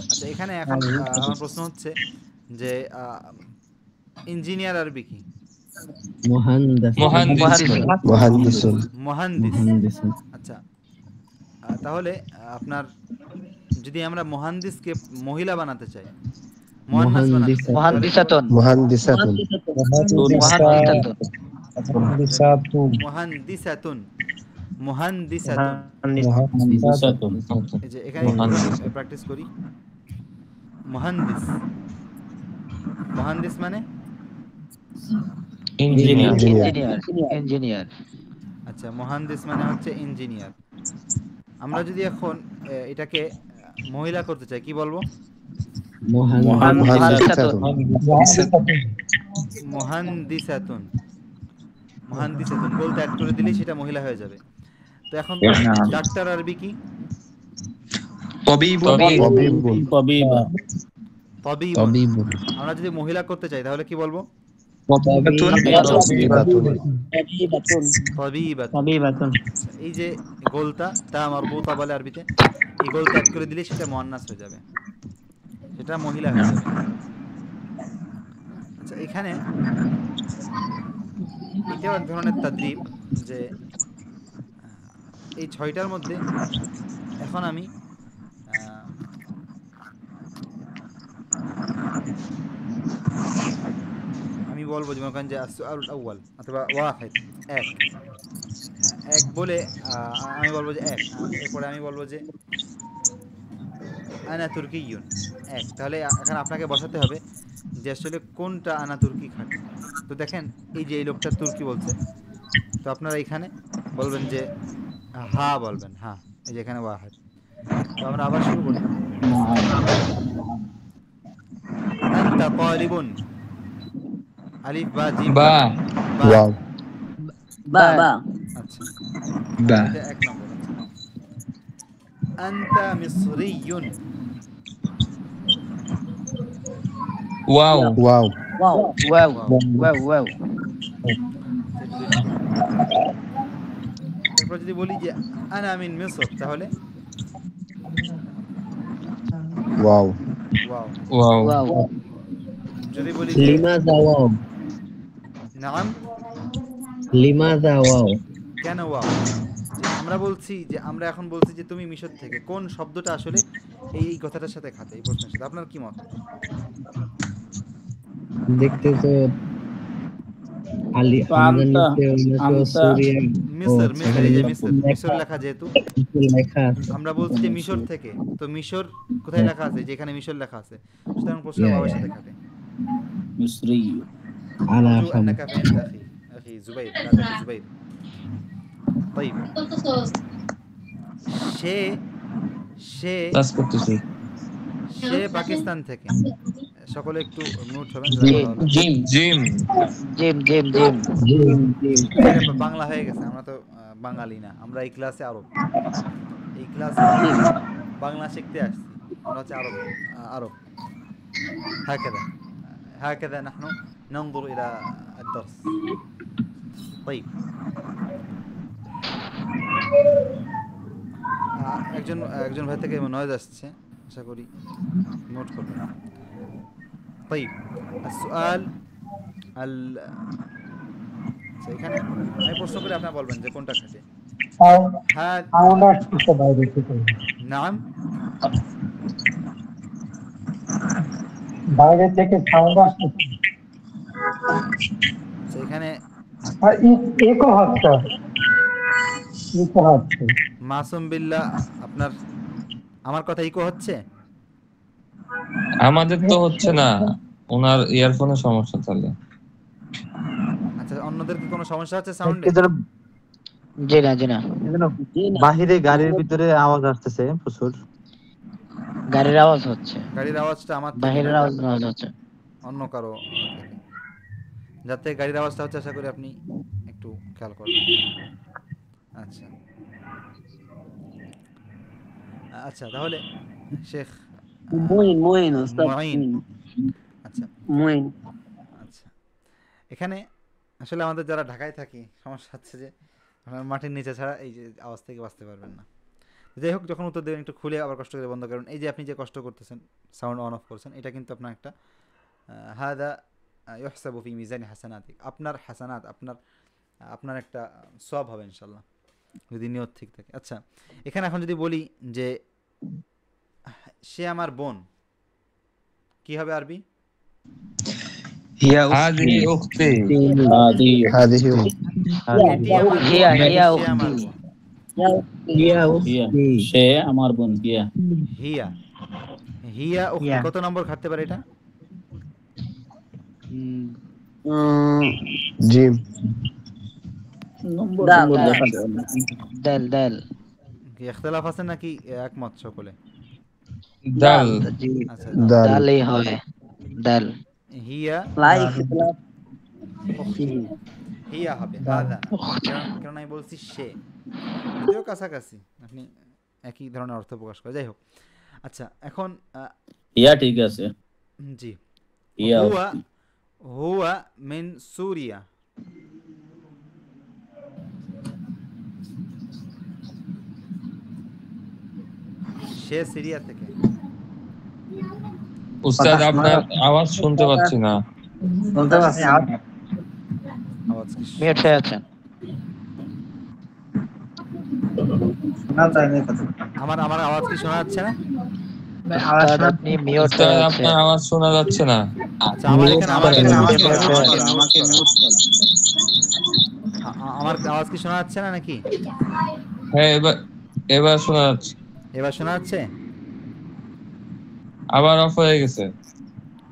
Speaker 1: আচ্ছা এখানে এখন আমার প্রশ্ন হচ্ছে যে ইঞ্জিনিয়ার আরবি কি?
Speaker 9: মুহান্দিস
Speaker 10: مهندس
Speaker 1: মুহান্দিস। আচ্ছা তাহলে আপনার যদি আমরা মুহান্দিসকে মহিলা বানাতে চাই, মুহান্নাস বানাতে চাই,
Speaker 4: মুহান্দিসাতুন
Speaker 1: মুহান্দিসাতুন এই যে এখানে প্র্যাকটিস করি। মুহান্দিস, মুহান্দিস মানে
Speaker 10: ইঞ্জিনিয়ার
Speaker 4: ইঞ্জিনিয়ার
Speaker 1: আচ্ছা মুহান্দিস মানে হচ্ছে ইঞ্জিনিয়ার। আমরা যদি এখন এটাকে মহিলা করতে চাই কি বলবো?
Speaker 4: মুহান্দিসাতুন
Speaker 1: মুহান্দিসাতুন। মুহান্দিসাতুন বলতে অ্যাড করে দিলেই সেটা মহিলা হয়ে যাবে। তো এখন ডাক্তার আরবি কি? তাবিব। আমরা যদি মহিলা করতে চাই তাহলে কি বলবো? তাবিবাতুন। এই যে গোলটা তা মারবুতা বলে আরবিতে, এই গোলটা অ্যাড করে দিলে সেটা মুয়ান্নাস হয়ে যাবে, সেটা মহিলা হয়ে যাবে। আচ্ছা এখানে এটাও এক ধরনের তাদরিব যে এই 6টার মধ্যে এখন আমি বলবো যে মনে করেন যে আসসুআলুল আউয়াল অথবা ওয়াহিদ এক বলে আমি বলবো যে এক, এরপরে আমি বলবো যে আনা তুর্কিয়ুন এক। তাহলে এখন আপনাকে বসাতে হবে যে আসলে কোনটা আনা তুর্কি খাঁটি। তো দেখেন এই যে এই লোকটা তুর্কি বলছে, তো আপনারা এখানে বলবেন যে হা বলবেন, হ্যাঁ এই যে এখানে ওয়াহিদ। তো আমরা আবার শুরু করি। আনতা তালিবুন আলিফ বা জিম
Speaker 10: বা
Speaker 7: বা
Speaker 1: আচ্ছা
Speaker 8: বা
Speaker 1: এটা এক নম্বর। আনতা মিসরিয়ুন
Speaker 10: wow
Speaker 7: wow
Speaker 4: wow wow wow
Speaker 1: এরপর যদি বলি যে আনা মিন মিসর তাহলে
Speaker 7: ওয়াও
Speaker 1: ওয়াও।
Speaker 10: ওয়াও
Speaker 4: ওয়াও
Speaker 1: যদি বলি যে
Speaker 9: লিমাযা ওয়াও
Speaker 1: নাম
Speaker 9: লিমাযা ওয়াও
Speaker 1: কেন ওয়াও, যে আমরা বলছি যে আমরা এখন বলছি যে তুমি মিশর থেকে, কোন শব্দটা আসলে এই কথাটার সাথে খাতে, এই প্রশ্নের সাথে আপনার কি মত?
Speaker 9: দেখতে তো আলী সুরিয়া
Speaker 1: মিসর, মিসর এই যে মিসর, মিসর লেখা যেহেতু
Speaker 9: লেখা
Speaker 1: আমরা বলছি যে মিশর থেকে, তো মিশর কোথায় লেখা আছে? যেখানে মিশর লেখা আছে, সুতরাং প্রশ্নটা বাবার সাথে খাতে।
Speaker 7: মিসরি
Speaker 9: আনা
Speaker 1: أرجو أنك فهمت أخي زبير، لا تأخي زبير. طيب সে
Speaker 10: ক্লাস করতেছি
Speaker 1: পাকিস্তান থেকে, সকলে একটু মিউট হবেন।
Speaker 10: Gym
Speaker 4: gym gym gym
Speaker 1: Bangla হয়ে গেছে, আমরা তো বাঙালি না, আমরা এই ক্লাসে আরব, এই ক্লাসে বাংলা শিখতে আসছি, আমরা হচ্ছে আরব, আরব। هكذا هكذا نحن ننظر إلى الدرس. طيب একজন একজন ভাই থেকে নয়েজ আসছে, আশা করি নোট করবেন। طيب السؤال এখানে আমি প্রশ্ন করে আপনি বলবেন যে কোনটা খাটে।
Speaker 6: সাউন্ড আসছে বাইরে থেকে।
Speaker 1: নাম
Speaker 6: বাইরে থেকে সাউন্ড আসছে,
Speaker 1: এখানে
Speaker 6: আর ইকো হচ্ছে, ইকো হচ্ছে।
Speaker 1: মাসুম বিল্লাহ, আপনার আমার কথা ইকো হচ্ছে?
Speaker 10: আমাদের তো হচ্ছে না, ওনার ইয়ারফোনের সমস্যা তাহলে।
Speaker 1: আচ্ছা, অন্যদের কি কোনো সমস্যা হচ্ছে সাউন্ডে?
Speaker 4: জি না, জি না।
Speaker 11: বাহিরে গাড়ির ভিতরে আওয়াজ আসতেছে প্রচুর।
Speaker 4: গাড়ির আওয়াজ হচ্ছে,
Speaker 1: গাড়ির আওয়াজটা আমার থেকে
Speaker 4: বাহিরের
Speaker 1: না,
Speaker 4: আওয়াজ হচ্ছে
Speaker 1: অন্য কারো থেকে। যাতে গাড়ির আওয়াজটা হচ্ছে, আশা করি আপনি একটু খেয়াল করবেন। আচ্ছা আচ্ছা, তাহলে শেখ
Speaker 7: মুইন ওস্তাদ
Speaker 1: মুইন। আচ্ছা
Speaker 7: মুইন।
Speaker 1: আচ্ছা, এখানে আসলে আমাদের যারা ঢাকায় থাকি সমস্যা হচ্ছে যে মাটির নিচে ছাড়া এই যে আওয়াজ থেকে বাঁচতে পারবেন না। যাই হোক, যখন উত্তর দেবেন একটু খুলে আবার কষ্ট করে বন্ধ করুন। এই যে আপনি যে কষ্ট করতেছেন, সাউন্ড অন অফ করছেন, এটা কিন্তু আপনার একটা হাদা ইহসাবু ফি মিজানি হাসানাতিক, আপনার হাসানাত, আপনার একটা সওয়াব হবে ইনশাআল্লাহ যদি নিয়ত ঠিক থাকে। আচ্ছা, এখানে এখন যদি বলি যে সে আমার বোন, কি হবে আরবি?
Speaker 8: হিয়া
Speaker 10: হাদিহি উখতি।
Speaker 11: হাদিহি
Speaker 1: এটি আমার বোন,
Speaker 4: হিয়া
Speaker 1: নাকি
Speaker 4: হিয়া
Speaker 1: সে আমার
Speaker 4: উখতি।
Speaker 1: বোন?
Speaker 11: সে আমার বোন।
Speaker 1: হিয়া হিয়া উখতি, কত নম্বর খাটতে পারে এটা?
Speaker 11: জিম
Speaker 4: দাল দাল
Speaker 1: কি ইখতিলাফ আছে নাকি একমত সকলে?
Speaker 10: দাল।
Speaker 1: আচ্ছা,
Speaker 4: দালই হয়, দাল।
Speaker 1: হিয়া
Speaker 7: লাই ইখতিলাফ
Speaker 1: হিয়া হবে হাদা, কারণ আমি বলছি সে, যদিও কাছাকাছি, আপনি একই ধরনের অর্থ প্রকাশ করে। যাই হোক, আচ্ছা, এখন
Speaker 11: ইয়া ঠিক আছে।
Speaker 1: জি,
Speaker 11: ইয়া
Speaker 1: হুয়া হুয়া মিন সুরিয়া, সে সিরিয়া থেকে।
Speaker 10: উস্তাদ আপনার আওয়াজ শুনতে পাচ্ছি না।
Speaker 7: শুনতে পাচ্ছি
Speaker 1: আওয়াজ কি
Speaker 4: মিউট হয়ে আছেন?
Speaker 1: আমার আমার আওয়াজ কি শোনা যাচ্ছে না?
Speaker 4: উস্তাদ আপনি মিউট
Speaker 10: উস্তাদ
Speaker 4: হয়ে আছেন।
Speaker 10: আপনার আওয়াজ শোনা যাচ্ছে না।
Speaker 1: আচ্ছা, আমার এখানে আমার আওয়াজ কি শোনা যাচ্ছে না নাকি?
Speaker 10: হ্যাঁ, এবার শোনা যাচ্ছে।
Speaker 1: এবার শোনা যাচ্ছে?
Speaker 10: আবার অফ হয়ে গেছে।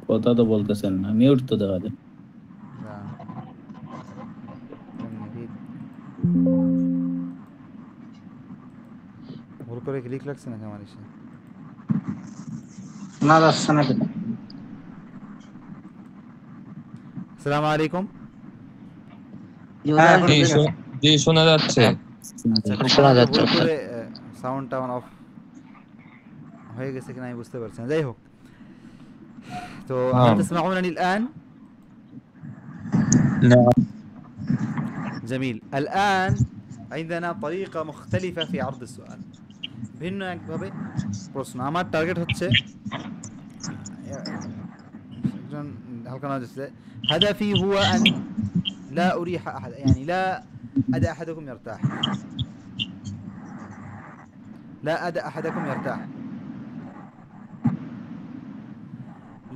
Speaker 11: কথা তো বলতেছেন না, মিউট তো দেখা যায়।
Speaker 1: ভুল করে ক্লিক লাগছে নাকি আমার এসে?
Speaker 7: না যাচ্ছে না।
Speaker 1: আসসালামু আলাইকুম।
Speaker 10: জি শোনা যাচ্ছে।
Speaker 1: আচ্ছা,
Speaker 4: শোনা যাচ্ছে।
Speaker 1: ভুল করে সাউন্ডটা অফ হয়ে গেছে কিনা আমি বুঝতে পারছি না। যাই হোক, তো هل تسمعونني الآن؟
Speaker 8: نعم.
Speaker 1: جميل. الآن عندنا طريقة مختلفة في عرض السؤال. ভিন্ন একভাবে প্রশ্ন। আমার টার্গেট হচ্ছে একজন হালকা নজর দিচ্ছে, هدفي هو أن لا أريح أحد، يعني لا أدع أحدكم يرتاح، لا أدع أحدكم يرتاح،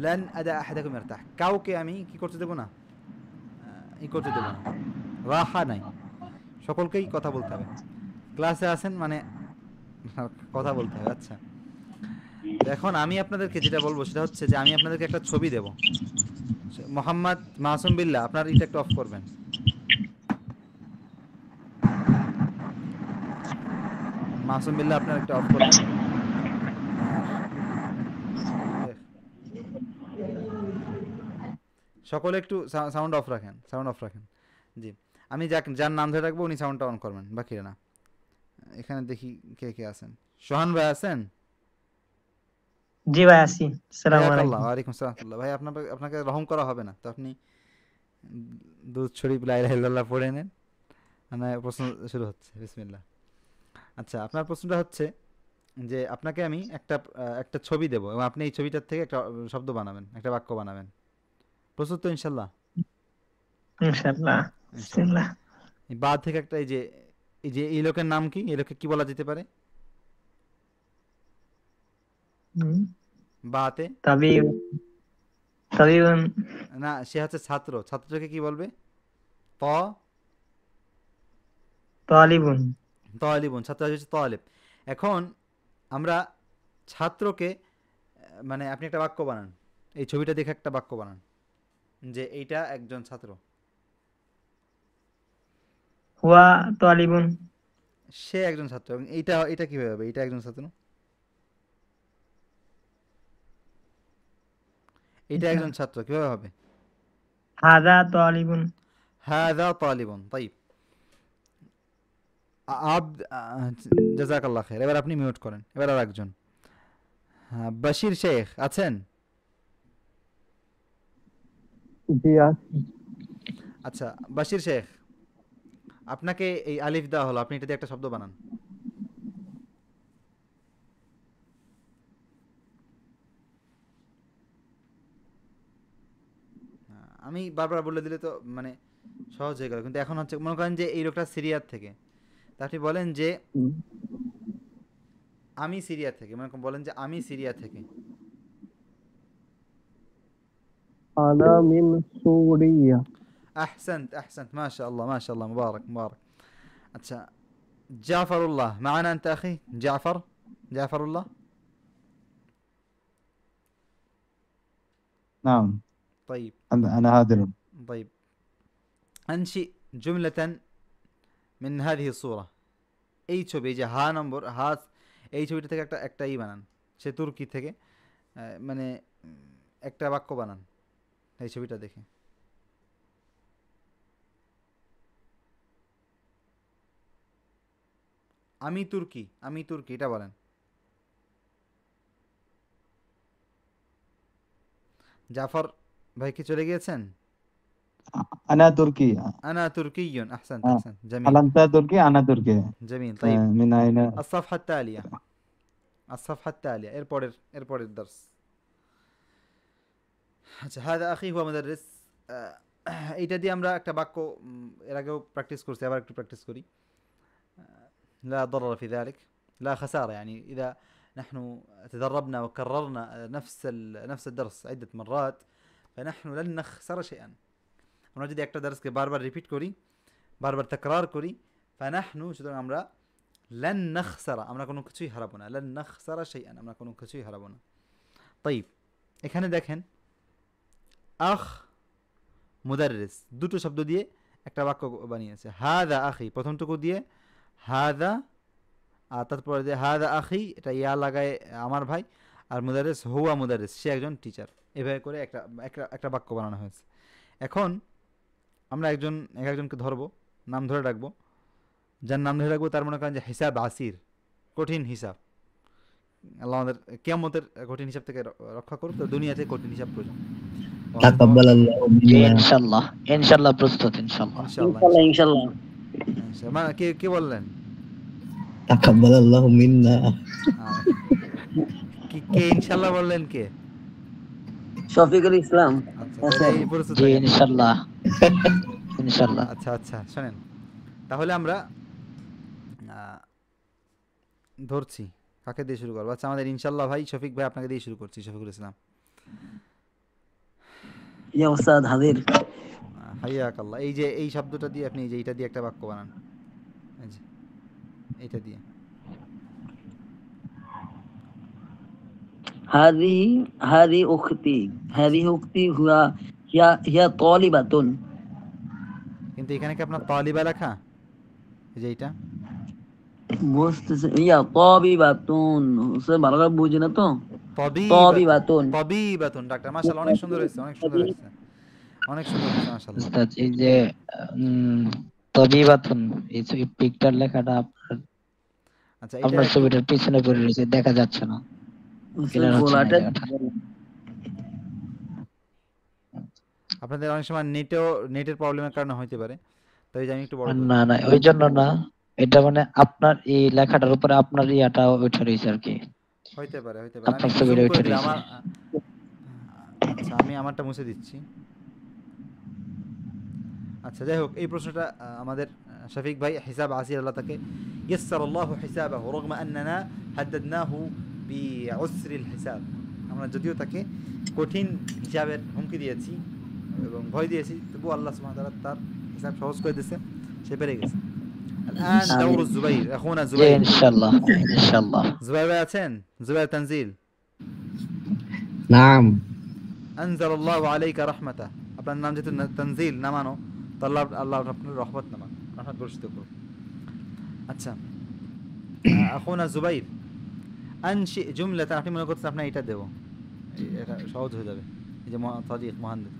Speaker 1: لن أدع أحدكم يرتاح। কাউকে আমি কি করতে দেব না, করতে দেব না, রাহা নাই, সকলকেই কথা বলতে হবে। ক্লাসে আছেন মানে কথা বলতে হবে। আচ্ছা, এখন আমি আপনাদেরকে যেটা বলবো সেটা হচ্ছে যে আমি আপনাদেরকে একটা ছবি দেব। মোহাম্মদ মাসুম বিল্লাহ, আপনার এটা একটু অফ করবেন। মাসুম বিল্লাহ, আপনার একটা অফ করবেন। সকলে একটু সাউন্ড অফ রাখেন, সাউন্ড অফ রাখেন। জি, আমি যার নাম ধরে রাখবো উনি সাউন্ডটা অন করবেন, বাকিরা না। এখানে দেখি কে কে আছেন। সোহান ভাই আছেন?
Speaker 7: জি ভাই আছি। আসসালামু আলাইকুম।
Speaker 1: ওয়ালাইকুম আসসালাম ভাই। আপনাকে রহম করা হবে না, তো আপনি দুধ শরীফ লা ইলাহা ইল্লাল্লাহ পড়ে নেন। মানে প্রশ্ন শুরু হচ্ছে, বিসমিল্লাহ। আচ্ছা, আপনার প্রশ্নটা হচ্ছে যে আপনাকে আমি একটা ছবি দেব এবং আপনি এই ছবিটার থেকে একটা শব্দ বানাবেন, একটা বাক্য বানাবেন। প্রস্তুত তো ইনশাল্লাহ?
Speaker 7: ইনশাআল্লাহ। বিসমিল্লাহ।
Speaker 1: এই বা থেকে একটা এই যে এই লোকের নাম কি? এই লোককে কি বলা যেতে পারে বাতে?
Speaker 7: তাবিউন।
Speaker 1: না, সে হচ্ছে ছাত্র। ছাত্রকে কি বলবে?
Speaker 7: তালিবুন।
Speaker 1: তালিবুন। ছাত্র হচ্ছে তালিব। এখন আমরা ছাত্রকে মানে আপনি একটা বাক্য বানান, এই ছবিটা দেখে একটা বাক্য বানান যে এইটা একজন ছাত্র।
Speaker 7: হুয়া তালিবুন।
Speaker 1: সে একজন ছাত্র। এবং এটা কিভাবে হবে? এটা একজন ছাত্র, এটা একজন ছাত্র কিভাবে হবে?
Speaker 7: হাযা তালিবুন।
Speaker 1: হাযা তালিবুন। তাইব, জাযাকাল্লাহ খাইর। এবার আপনি মিউট করেন। এবার আর একজন, বশির শেখ আছেন?
Speaker 6: জি আছি।
Speaker 1: আচ্ছা বশির শেখ, আপনাকে এই আলিফ দেওয়া হলো, আপনি এটা দিয়ে একটা শব্দ বানান। আমি বারবার বলে দিলে তো মানে সহজ হয়ে গেল, কিন্তু এখন হচ্ছে মনে করেন যে এই লোকটা সিরিয়ার থেকে, তা আপনি বলেন যে আমি সিরিয়া থেকে, মনে করেন বলেন যে আমি সিরিয়া থেকে।
Speaker 6: আনা মিন সুরিয়া।
Speaker 1: আহসান্ত আহসান্ত, মাশাআল্লাহ মাশাআল্লাহ, মুবারক মুবারক। আচ্ছা জাফরুল্লাহ معنا انت اخي جعفر الله؟
Speaker 12: نعم.
Speaker 1: طيب
Speaker 12: أنا هادر.
Speaker 1: طيب أنشئ جملة من هذه الصورة. এই ছবি যে হা নম্বর হাত, এই ছবিটা থেকে একটা বানান। সে তুর্কি থেকে, মানে একটা বাক্য বানান এই ছবিটা দেখে। আমি তুর্কি এটা বলেন। জাফর ভাই কি চলে গিয়েছেন?
Speaker 12: أنا تركي.
Speaker 1: أنا تركي. أحسنت أحسنت، جميل.
Speaker 12: هل أنت تركي؟ أنا تركي.
Speaker 1: جميل. طيب
Speaker 12: من أين؟
Speaker 1: الصفحة التالية এরপরের درس. আচ্ছা هذا أخي هو مدرس. এইটা দিয়ে আমরা একটা বাক্য এর আগেও প্র্যাকটিস করছি, আবার একটু প্র্যাকটিস করি। لا ضرر في ذلك، لا خسارة. يعني إذا نحن تدربنا وكررنا نفس الدرس عدة مرات فنحن لن نخسر شيئا. আমরা যদি একটা দর্শকে বারবার রিপিট করি, বারবার তাকরার করি, ফানাহনু, সুতরাং আমরা লান নাখসারা, আমরা কোনো কিছুই হারাবো না। লান নাখসারা শাইআন, আমরা কোনো কিছুই হারাবো না। তাইব, এখানে দেখেন আখ মুদাররিস দুটো শব্দ দিয়ে একটা বাক্য বানিয়েছে। হাদা আখি প্রথমটুকু দিয়ে হাদা, আর তারপরে যে হাদা আখি এটা ইয়া লাগায় আমার ভাই, আর মুদাররিস হুয়া মুদাররিস, সে একজন টিচার। এভাবে করে একটা বাক্য বানানো হয়েছে। এখন আমরা একজনকে ধরবো, নাম ধরে রাখবো। যার নাম ধরে রাখবো তার মনে করেন যে হিসাব আসির, কঠিন হিসাব। আল্লাহ আমাদের কিয়ামতের কঠিন হিসাব থেকে রক্ষা করুক। তো দুনিয়াতে কঠিন হিসাব প্রয়োজন।
Speaker 9: তাকাব্বালাল্লাহু মিন্না।
Speaker 4: ইনশাআল্লাহ ইনশাআল্লাহ প্রস্তুত। ইনশাআল্লাহ
Speaker 7: ইনশাআল্লাহ।
Speaker 1: মানে কে বললেন?
Speaker 9: তাকাব্বালাল্লাহু মিন্না।
Speaker 1: কে ইনশাআল্লাহ বললেন? কে?
Speaker 7: শফিকুল ইসলাম।
Speaker 1: আচ্ছা এই প্রস্তুত
Speaker 4: জি ইনশাআল্লাহ ইনশাআল্লাহ।
Speaker 1: আচ্ছা শুনেন, তাহলে আমরা ধরছি কাকে দিয়ে শুরু করবো? আচ্ছা আমাদের ইনশাআল্লাহ ভাই শফিক ভাই, আপনাকে দিয়ে শুরু করছি। শফিকুল ইসলাম।
Speaker 7: ইয়া উস্তাদ হাজির।
Speaker 1: হাইয়াকাল্লাহ। এই যে এই শব্দটা দিয়ে আপনি এইটা দিয়ে একটা বাক্য বানান। এই যে এইটা দিয়ে।
Speaker 7: هذه أختي هو هي طالبة।
Speaker 1: কিন্তু এখানে কি আপনার তালিবা লেখা? এই যে এইটা
Speaker 7: বুঝতেছে ইয়া তাবিবাতুন, সে ভালো করে বুঝি না তো।
Speaker 1: তাবিবাতুন ডাক্তার, মাশাআল্লাহ অনেক সুন্দর হয়েছে, অনেক সুন্দর হয়েছে, অনেক সুন্দর হয়েছে মাশাআল্লাহ।
Speaker 4: উস্তাদ এই যে তাবিবাতুন, এই পিকটার লেখাটা
Speaker 1: আচ্ছা এটা
Speaker 4: আপনার ছবিটার পিছনে পড়ে রয়েছে, দেখা যাচ্ছে না, ক্লিয়ার হচ্ছে না
Speaker 7: গোলাটা
Speaker 4: লেখাটা।
Speaker 1: আপনাদের অনেক সময় নেটের প্রবলেমের কারণে হইতে পারে, তাই আমি একটু বড়
Speaker 4: না না ওই জন্য না, এটা মানে আপনার এই লেখাটার উপরে আপনার ইয়াটা ওইটা রয়েছে আর কি,
Speaker 1: হইতে পারে আমি
Speaker 4: আপনার
Speaker 1: একটু
Speaker 4: ছবিটা
Speaker 1: জুম
Speaker 4: ওইটা
Speaker 1: করে দিলাম
Speaker 4: রয়েছে।
Speaker 1: আমার। আচ্ছা আমি আমারটা মুছে দিচ্ছি। আচ্ছা যাই হোক, এই প্রশ্নটা আমাদের শফিক ভাই হিসাব আসির, আল্লাহ তাকে ইয়াসসারাল্লাহু হিসাবাহু রগম আন্নানা হাদ্দাদনাহু বিউসরিল হিসাব। আমরা যদিও তাকে কঠিন হিসাবের হুমকি দিয়েছি এবং ভয় দিয়েছি, তবু আল্লাহ সুবহানাহু ওয়া তাআলা তার হিসাব সহজ করে দিয়েছে, সে পেরে গেছে। الآن دور الزبير أخونا
Speaker 4: জি
Speaker 1: زبير।
Speaker 4: ইনশাআল্লাহ ইনশাআল্লাহ।
Speaker 1: زبير ভাই আছেন? زبير تنزيل
Speaker 9: নাম
Speaker 1: أنزل الله عليك رحمته। আপনার নাম যেহেতু তানজিল, নামানো, তো আল্লাহ আপনার রহমত নামান, রহমত বর্ষিত করুন। আচ্ছা আখুনা জুবাইর, আনশি জুমলাতান, আপনি মনে করছেন আপনার এটা দেব, এটা সহজ হয়ে যাবে, এই যে সাদিক মুহান্দিস,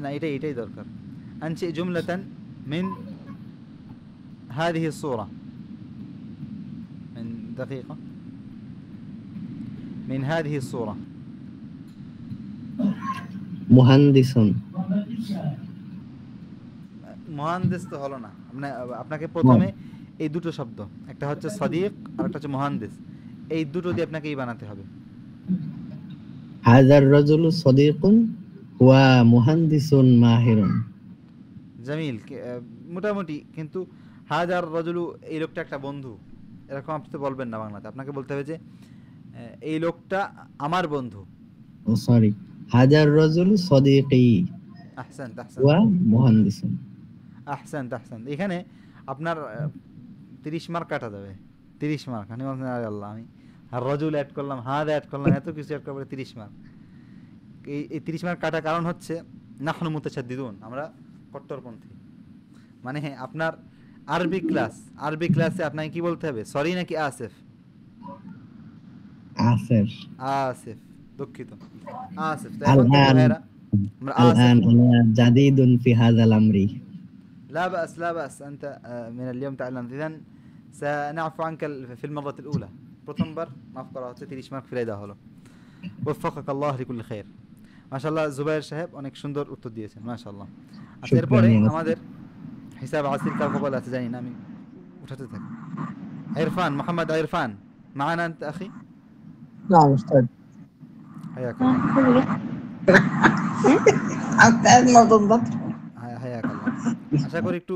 Speaker 1: না এটাই দরকার। আনশি জুমলাতান মিন هذه الصورة، من دقيقة، من هذه الصورة।
Speaker 9: মুহান্দিসুন।
Speaker 1: মুহান্দিস তো হলো না, আপনাকে প্রথমে এই দুটো শব্দ, একটা হচ্ছে সাদিক আর একটা হচ্ছে মুহান্দিস, এই দুটো দিয়ে আপনাকে এই বানাতে হবে।
Speaker 9: হাযার রাজুলু সাদিকুন ওয়া মুহান্দিসুন মাহিরুন।
Speaker 1: জামিল, মোটামুটি, কিন্তু হাজার রাজুলু, এই লোকটা একটা বন্ধু, এরকম আপনি তো বলবেন না বাংলাতে, আপনাকে বলতে হবে যে এই লোকটা আমার বন্ধু।
Speaker 9: ও সরি, হাযার রাজুলু সাদিকি
Speaker 1: আহসান
Speaker 9: ওয়া মুহান্দিসুন।
Speaker 1: আহসান। এখানে আপনার 30 মার্ক কাটা যাবে, 30 মার্ক। আমি বলছেন আরে আল্লাহ, আমি আর রজুল অ্যাড করলাম, হাদ অ্যাড করলাম, এত কিছু অ্যাড করবো, 30 মার্ক। এই 30 মার্ক কাটার কারণ হচ্ছে নাহনু মুতাশাদ্দিদুন, আমরা কট্টরপন্থী। মানে আপনার আরবি ক্লাসে আপনাকে কি বলতে হবে, সরি নাকি আসিফ? আসিফ, দুঃখিত, আসিফ। তাই এখন থেকে ভাইরা আমরা
Speaker 9: الآن أنا جديد في هذا الأمر.
Speaker 1: لا بأس أنت من اليوم تعلم. إذن سنعفو عنك في المرة الأولى, প্রথমবার মাফ করা হচ্ছে, 30 মার্ক ফিরে দেওয়া হলো। ওয়াফাকাক আল্লাহ লিকুল্লি খাইর। মাশাআল্লাহ জুবাইর সাহেব অনেক সুন্দর উত্তর দিয়েছেন, মাশাআল্লাহ। আচ্ছা এরপরে আমাদের হিসাব আসির কার কপাল আছে জানি না, আমি উঠাতে থাকি। ইরফান, মোহাম্মদ ইরফান معنا أنت أخي؟
Speaker 13: نعم أستاذ.
Speaker 1: حياك الله. حياك الله. আশা করি একটু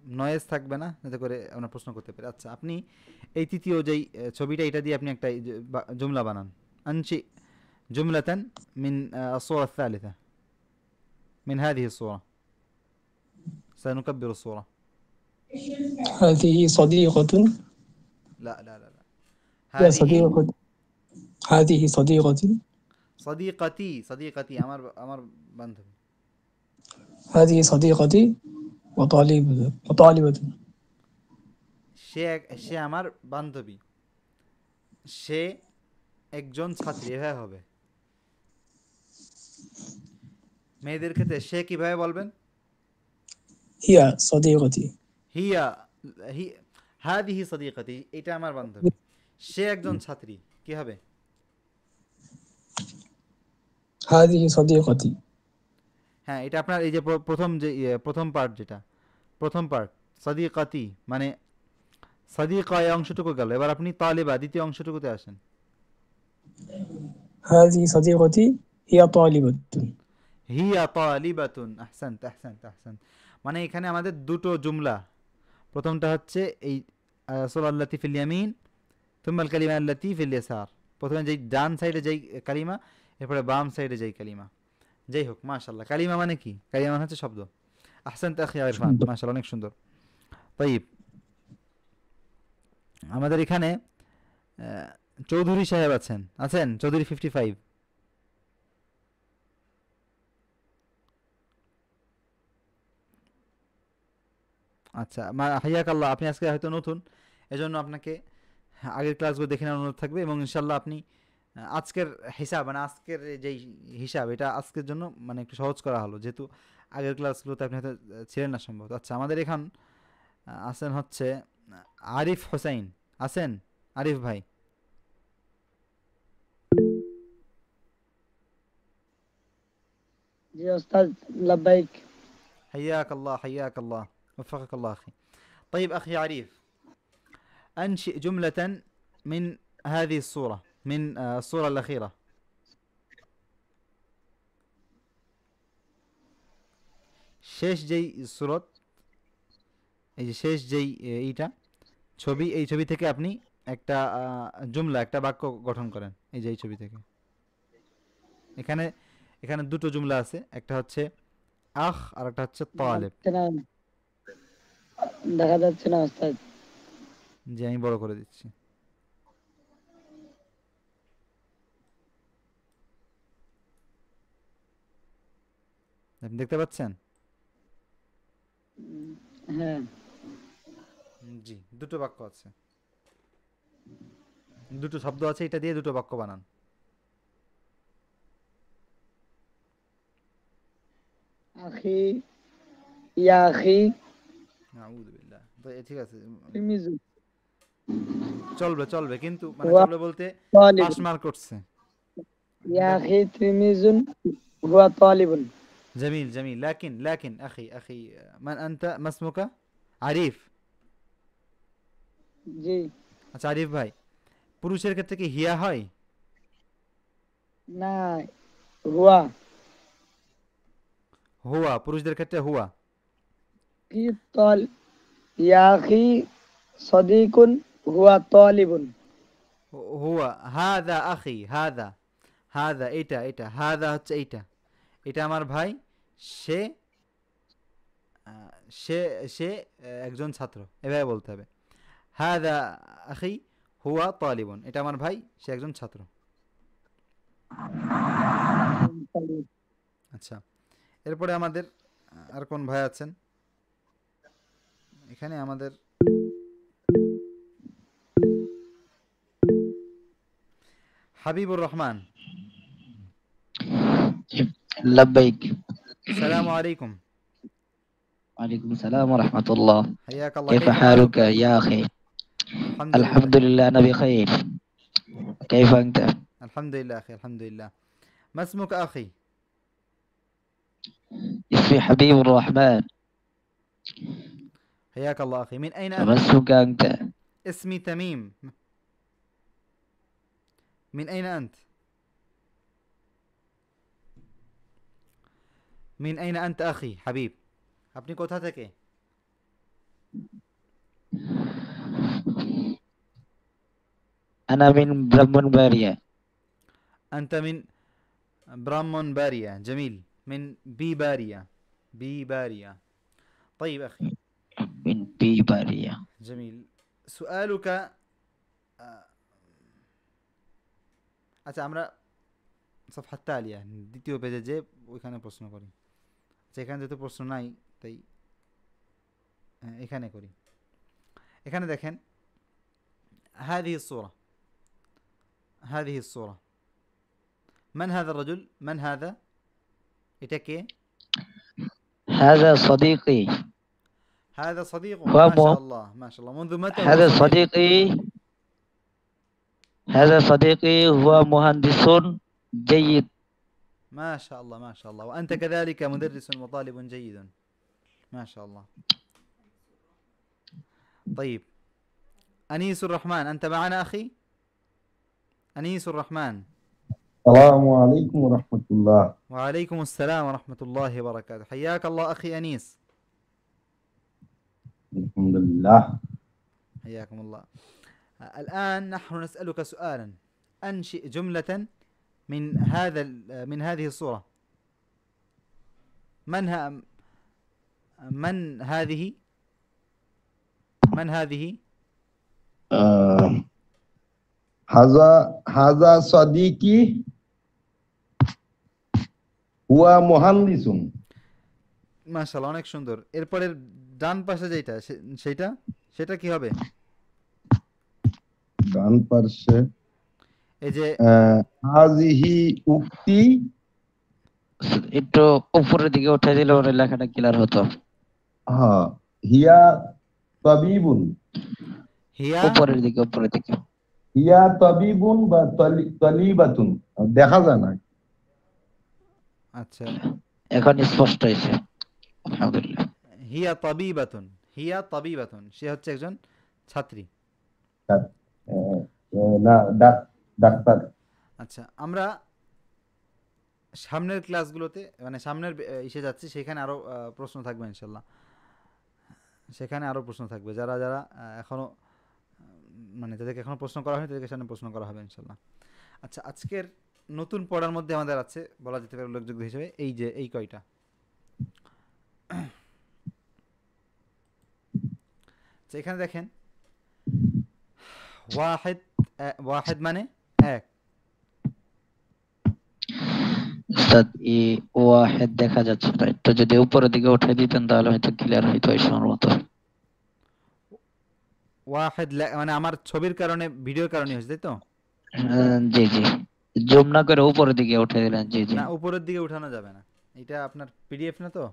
Speaker 1: নয়েজ থাকবে না, যাতে করে আমরা প্রশ্ন করতে পারি। আচ্ছা আপনি এই তৃতীয় যেই ছবিটা, এটা দিয়ে আপনি একটা জুমলা বানান। আনশি জুমলাতান মিন الصورة الثالثة من هذه الصورة. سنكبر الصورة.
Speaker 13: هذه صديقة.
Speaker 1: لا
Speaker 13: هذه صديقتي.
Speaker 1: صديقتي আমার বান্ধবী।
Speaker 13: هذه صديقتي وطالبة.
Speaker 1: সে আমার বান্ধবী, সে একজন ছাত্রী, এভাবে হবে। মেয়েদের ক্ষেত্রে সে কিভাবে বলবেন?
Speaker 13: هي صديقتي.
Speaker 1: هذه صديقتي, এটা আমার বান্ধবী, সে একজন ছাত্রী, কি হবে?
Speaker 13: هذه صديقتي.
Speaker 1: হ্যাঁ, এটা আপনার এই যে প্রথম পার্ট, যেটা প্রথম পার্ট সাদিকাতি, মানে সাদিকা এই অংশটুকু গেল। এবার আপনি তালিবা দ্বিতীয় অংশটুকুতে আসেন।
Speaker 13: هذه صديقتي هي طالبة.
Speaker 1: হিয়া তালিবাতুন। আহসান্ত। মানে এখানে আমাদের দুটো জুমলা, প্রথমটা হচ্ছে এই সুরাল্লাতি ফিল ইয়ামিন তুমাল কালিমা আল্লাতি ফিল ইয়াসার, প্রথমে যেই ডান সাইডে যেই কালিমা, এরপরে বাম সাইডে যেই কালিমা। যাই হোক, মাশাআল্লাহ। কালিমা মানে কি? কালিমা মানে হচ্ছে শব্দ। আহসান্ত আখি ইরফান, মাশাআল্লাহ, অনেক সুন্দর। তাইব, আমাদের এখানে চৌধুরী সাহেব আছেন চৌধুরী 55। আচ্ছা, হাইয়াক আল্লাহ, আপনি আজকে হয়তো নতুন, এজন্য আপনাকে আগের ক্লাসগুলো দেখে নেওয়ার অনুরোধ থাকবে, এবং ইনশাল্লাহ আপনি আজকের হিসাব, মানে আজকের যেই হিসাব, এটা আজকের জন্য মানে একটু সহজ করা হলো, যেহেতু আগের ক্লাসগুলোতে আপনি হয়তো ছিলেন না সম্ভবত। আচ্ছা, আমাদের এখন আছেন হচ্ছে আরিফ হোসাইন। আছেন আরিফ ভাই?
Speaker 14: জি ওস্তাদ, লাব্বাইক।
Speaker 1: حياك الله حياك الله وفقك الله أخي. طيب أخي عريف، أنشئ جملة من هذه الصورة، من الصورة الأخيرة. শেষ যেই সুরত, এই যে শেষ যেই এইটা ছবি, এই ছবি থেকে আপনি একটা জুমলা, একটা বাক্য গঠন করেন। এই যে এই ছবি থেকে এখানে এখানে দুটো জুমলা আছে, একটা হচ্ছে আখ আর একটা হচ্ছে তালেব।
Speaker 14: দেখা যাচ্ছে না ওস্তাদ।
Speaker 1: জি, আমি বড় করে দিচ্ছি। আপনি দেখতে পাচ্ছেন?
Speaker 14: হ্যাঁ
Speaker 1: জি, দুটো বাক্য আছে, দুটো শব্দ আছে, এটা দিয়ে দুটো বাক্য বানান।
Speaker 14: আখি, ইয়া আখি,
Speaker 1: আউযু বিল্লাহ। তো ঠিক আছে,
Speaker 14: মিজু
Speaker 1: চলবে চলবে, কিন্তু মানে
Speaker 14: হুয়া
Speaker 1: চলবে বলতে
Speaker 14: তালিবুন।
Speaker 1: পাস মার্ক করছে।
Speaker 14: ইয়া আখি তিরমিজুন হুয়া তালিবুন।
Speaker 1: جميل جميل، لكن أخي من أنت؟ ما اسمك؟ عريف।
Speaker 14: জি
Speaker 1: আচ্ছা আরিফ ভাই, পুরুষের ক্ষেত্রে কি হিয়া হয়?
Speaker 14: না, হুয়া।
Speaker 1: হুয়া, পুরুষদের ক্ষেত্রে হুয়া।
Speaker 14: কি তাল, ইয়া আখি সাদিকুন হুয়া তালিবুন।
Speaker 1: হুয়া হাদা আখি, হাদা হাদা, এটা হাদা হচ্ছে এইটা, এটা আমার ভাই, সে সে সে একজন ছাত্র, এভাবে বলতে হবে। হাদা আখি হুয়া তালিবুন, এটা আমার ভাই, সে একজন ছাত্র। আচ্ছা, এরপরে আমাদের আর কোন ভাই আছেন এখানে? আমাদের হাবিবুর রহমান।
Speaker 4: লাব্বাইক।
Speaker 1: السلام عليكم.
Speaker 4: وعليكم السلام ورحمة الله.
Speaker 1: حياك الله،
Speaker 4: كيف
Speaker 1: كيف
Speaker 4: حالك
Speaker 1: حالك؟
Speaker 4: يا أخي؟
Speaker 1: الحمد لله.
Speaker 4: الحمد لله أنا بخير. كيف أنت؟
Speaker 1: الحمد لله أخي، الحمد لله. ما اسمك أخي؟
Speaker 4: اسمي حبيب الرحمن.
Speaker 1: حياك الله أخي. من أين
Speaker 4: ما
Speaker 1: أنت؟
Speaker 4: اسمك أنت؟
Speaker 1: اسمي تميم. من أين أنت؟ من أين أنت أخي حبيب؟ আপনি কোথা থেকে?
Speaker 4: أنا من برمنباريا.
Speaker 1: أنت من برامونباريا، جميل. من بيباريا، بيباريا. طيب أخي،
Speaker 4: من بيباريا.
Speaker 1: جميل. سؤالك আচ্ছা, আমরা صفحة التالية দ্বিতীয় পেজে যে ওইখানে প্রশ্ন করি। আচ্ছা, এখানে যেহেতু প্রশ্ন নাই তাই এখানে করি। এখানে দেখেন هذه الصورة، هذه الصورة، من هذا الرجل؟ من هذا؟ এটা কে؟
Speaker 4: هذا صديقي.
Speaker 1: هذا صديق،
Speaker 4: هو
Speaker 1: ما شاء الله ما شاء الله. منذ متى هو
Speaker 4: هذا
Speaker 1: صديق؟
Speaker 4: صديقي، هذا صديقي هو مهندس جيد.
Speaker 1: ما شاء الله ما شاء الله. وأنت كذلك مدرس وطالب جيد، ما شاء الله. طيب أنيس الرحمن، أنت معنا أخي؟ أنيس الرحمن.
Speaker 15: السلام عليكم ورحمة الله.
Speaker 1: وعليكم السلام ورحمة الله وبركاته. حياك الله أخي أنيس.
Speaker 15: الحمد لله.
Speaker 1: حياكم الله. الآن نحن نسألك سؤالا، أنشئ جملة من هذه الصورة. من هذه؟ من هذه؟
Speaker 15: هذا صديقي هو مهندس.
Speaker 1: মাশাআল্লাহ, অনেক সুন্দর। এরপরের ডান পাশে যেটা সেটা কি হবে?
Speaker 15: ডান পাশে
Speaker 1: এই যে
Speaker 15: হাযিহি উক্তি
Speaker 4: একটু উপরের দিকে উঠে দিলে ওর লেখাটা ক্লিয়ার হতো।
Speaker 15: হ্যাঁ, হিয়া তাবিবুন।
Speaker 1: হিয়া
Speaker 4: উপরের দিকে
Speaker 15: হিয়া তাবিবুন বা তালিবাতুন দেখা যায় না।
Speaker 1: আচ্ছা,
Speaker 4: এখন স্পষ্ট হয়েছে আলহামদুলিল্লাহ।
Speaker 1: হিয়া তাবিবাতুন, হিয়া তাবিবাতুন, সে হচ্ছে একজন ছাত্রী।
Speaker 15: না, ডাক্তার।
Speaker 1: আচ্ছা, আমরা সামনের ক্লাসগুলোতে মানে সামনের ইসে যাচ্ছি, সেখানে আরো প্রশ্ন থাকবে ইনশাল্লাহ, সেখানে আরো প্রশ্ন থাকবে। যারা যারা এখনো মানে যাদেরকে এখনো প্রশ্ন করা হয়নি তাদেরকে সামনে প্রশ্ন করা হবে ইনশাল্লাহ। আচ্ছা, আজকের নতুন পড়ার মধ্যে আমাদের আছে বলা যেতে পারে উল্লেখযোগ্য হিসেবে এই যে এই কয়টা। এখানে দেখেন ওয়াহিদ, ওয়াহিদ মানে এক।
Speaker 4: উস্তাদ এই ওয়াহিদ দেখা যাচ্ছে না, একটু যদি উপরের দিকে উঠে দিতেন তাহলে হয়তো ক্লিয়ার হইতো এই সময়ের মতো।
Speaker 1: ওয়াহিদ মানে আমার ছবির কারণে, ভিডিওর কারণে হয়েছে, তাই তো?
Speaker 4: জি জি, জুম না করে উপরের দিকে উঠে দিলেন। জি জি,
Speaker 1: না, উপরের দিকে উঠানো যাবে না, এটা আপনার পিডিএফ না তো,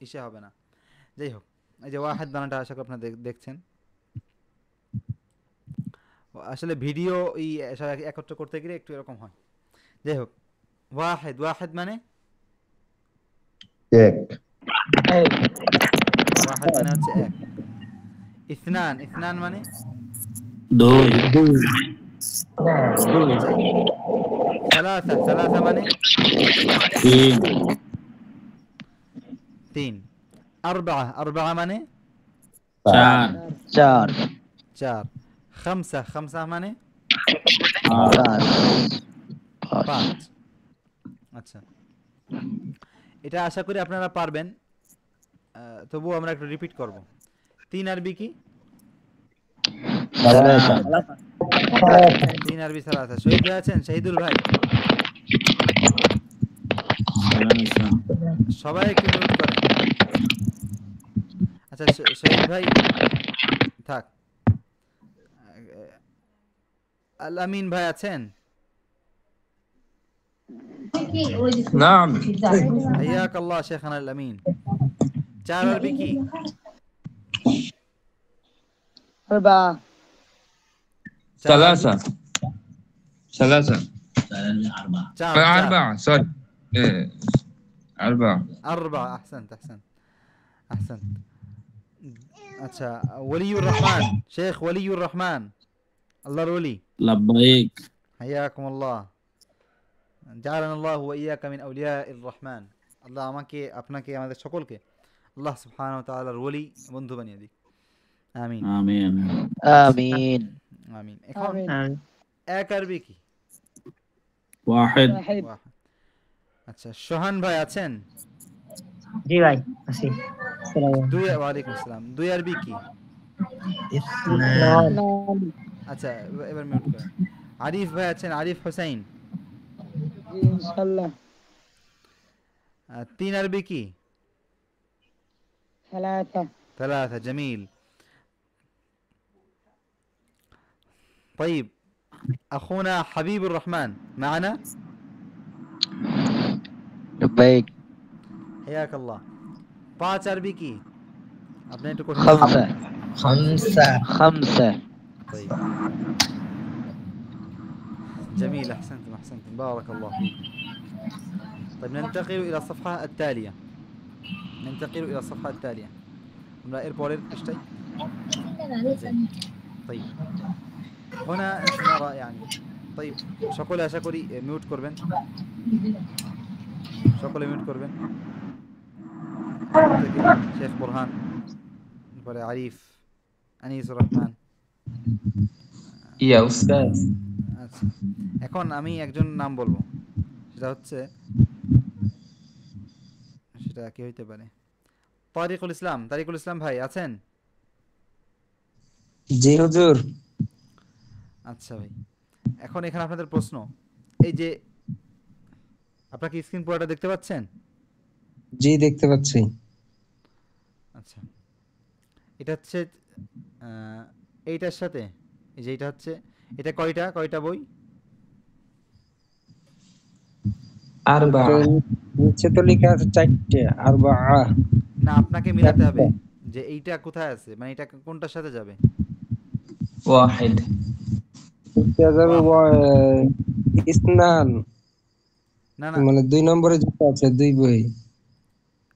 Speaker 1: ইসে হবে না। যাই হোক, এই যে ওয়াহিদ বানানটা আশা করি আপনারা দেখছেন। আসলে ভিডিও এই একত্র করতে গেলে একটু এরকম হয়। যাই হোক, ওয়াহিদ, ওয়াহিদ মানে
Speaker 15: এক।
Speaker 1: ওয়াহিদ মানে হচ্ছে এক। ইসনান, ইসনান মানে
Speaker 9: দুই।
Speaker 1: সালাসা, সালাসা মানে
Speaker 9: তিন।
Speaker 1: তিন। আরবা, আরবা মানে
Speaker 9: চার।
Speaker 4: চার।
Speaker 1: চার। খামসা, খামসা মানে পাঁচ। আচ্ছা, এটা আশা করি আপনারা পারবেন, তবুও আমরা একটু রিপিট করব। তিন আরবি কি? তিন আরবি সালাসা। শহীদ ভাই আছেন? শহীদুল ভাই, সবাই একটু মিউট করেন। আচ্ছা, শহীদ ভাই থাক। আল আমিন ভাই আছেন?
Speaker 10: নাম
Speaker 1: حياك الله شيخنا الأمين। চার আরবি কি?
Speaker 14: أربعة.
Speaker 10: ثلاثة ثلاثة
Speaker 1: চার
Speaker 10: أربعة سوري أربعة
Speaker 1: أربعة. أحسنت أحسنت أحسنت. আচ্ছা, ওলিউর রহমান, শেখ ওলিউর রহমান, আল্লাহর ওলি।
Speaker 9: লাব্বাইক।
Speaker 1: حياكم الله, جعلنا الله وإياك من أولياء الرحمن। আল্লাহ আমাকে আপনাকে আমাদের সকলকে আল্লাহ সুবহানাহু ওয়া তাআলার ওলি বন্ধু বানিয়ে দিক। আমিন
Speaker 9: আমিন
Speaker 4: আমিন
Speaker 1: আমিন। এখন এক আরবি কি?
Speaker 9: ওয়াহিদ।
Speaker 1: আচ্ছা, সোহান ভাই আছেন?
Speaker 16: জি ভাই আছি।
Speaker 1: দুই, ওয়ালাইকুম আসসালাম। দুই আরবি কি? আচ্ছা, এবার মিউট করেন। আরিফ ভাই আছেন? আরিফ হোসেন?
Speaker 14: ইনশাআল্লাহ।
Speaker 1: তিন আরবি কি?
Speaker 14: ثلاثة.
Speaker 1: ثلاثة. جميل. طيب، أخونا حبيب الرحمن معنا؟
Speaker 4: لبيك.
Speaker 1: حياك الله. पाँच अरबी की आपने तो
Speaker 4: خمسة. خمسة.
Speaker 1: طيب، جميل، أحسنتم أحسنتم، بارك الله فيكم. طيب، ننتقل إلى الصفحة التالية. ننتقل إلى الصفحة التالية. আমরা এরপরের পৃষ্ঠায়। طيب، هنا نرى يعني طيب সকলে আশা করি মিউট করবেন, সকলে মিউট করবেন। শেখ বুরহান, পরে আরিফ, আনিসুর রহমান।
Speaker 10: ইয়া উস্তাদ।
Speaker 1: আচ্ছা, এখন আমি একজন নাম বলবো, সেটা হচ্ছে, সেটা কি হইতে পারে? তারিকুল ইসলাম। তারিকুল ইসলাম ভাই আছেন?
Speaker 8: জি হুজুর।
Speaker 1: আচ্ছা ভাই, এখন এখানে আপনাদের প্রশ্ন, এই যে আপনারা কি স্ক্রিন পুরোটা দেখতে পাচ্ছেন?
Speaker 8: জি দেখতে পাচ্ছি।
Speaker 1: আচ্ছা, এটা হচ্ছে এইটার সাথে এই যে এটা হচ্ছে, এটা কয়টা বই?
Speaker 8: আরবা।
Speaker 17: নিচে তো লেখা আছে 4টে আরবা।
Speaker 1: না, আপনাকে মিলাতে হবে যে এইটা কোথায় আছে, মানে এটা কোনটার সাথে যাবে।
Speaker 10: ওয়াহিদ
Speaker 17: এটা যাবে ইসনান।
Speaker 1: না না,
Speaker 17: মানে 2 নম্বরে যেটা আছে 2 বই।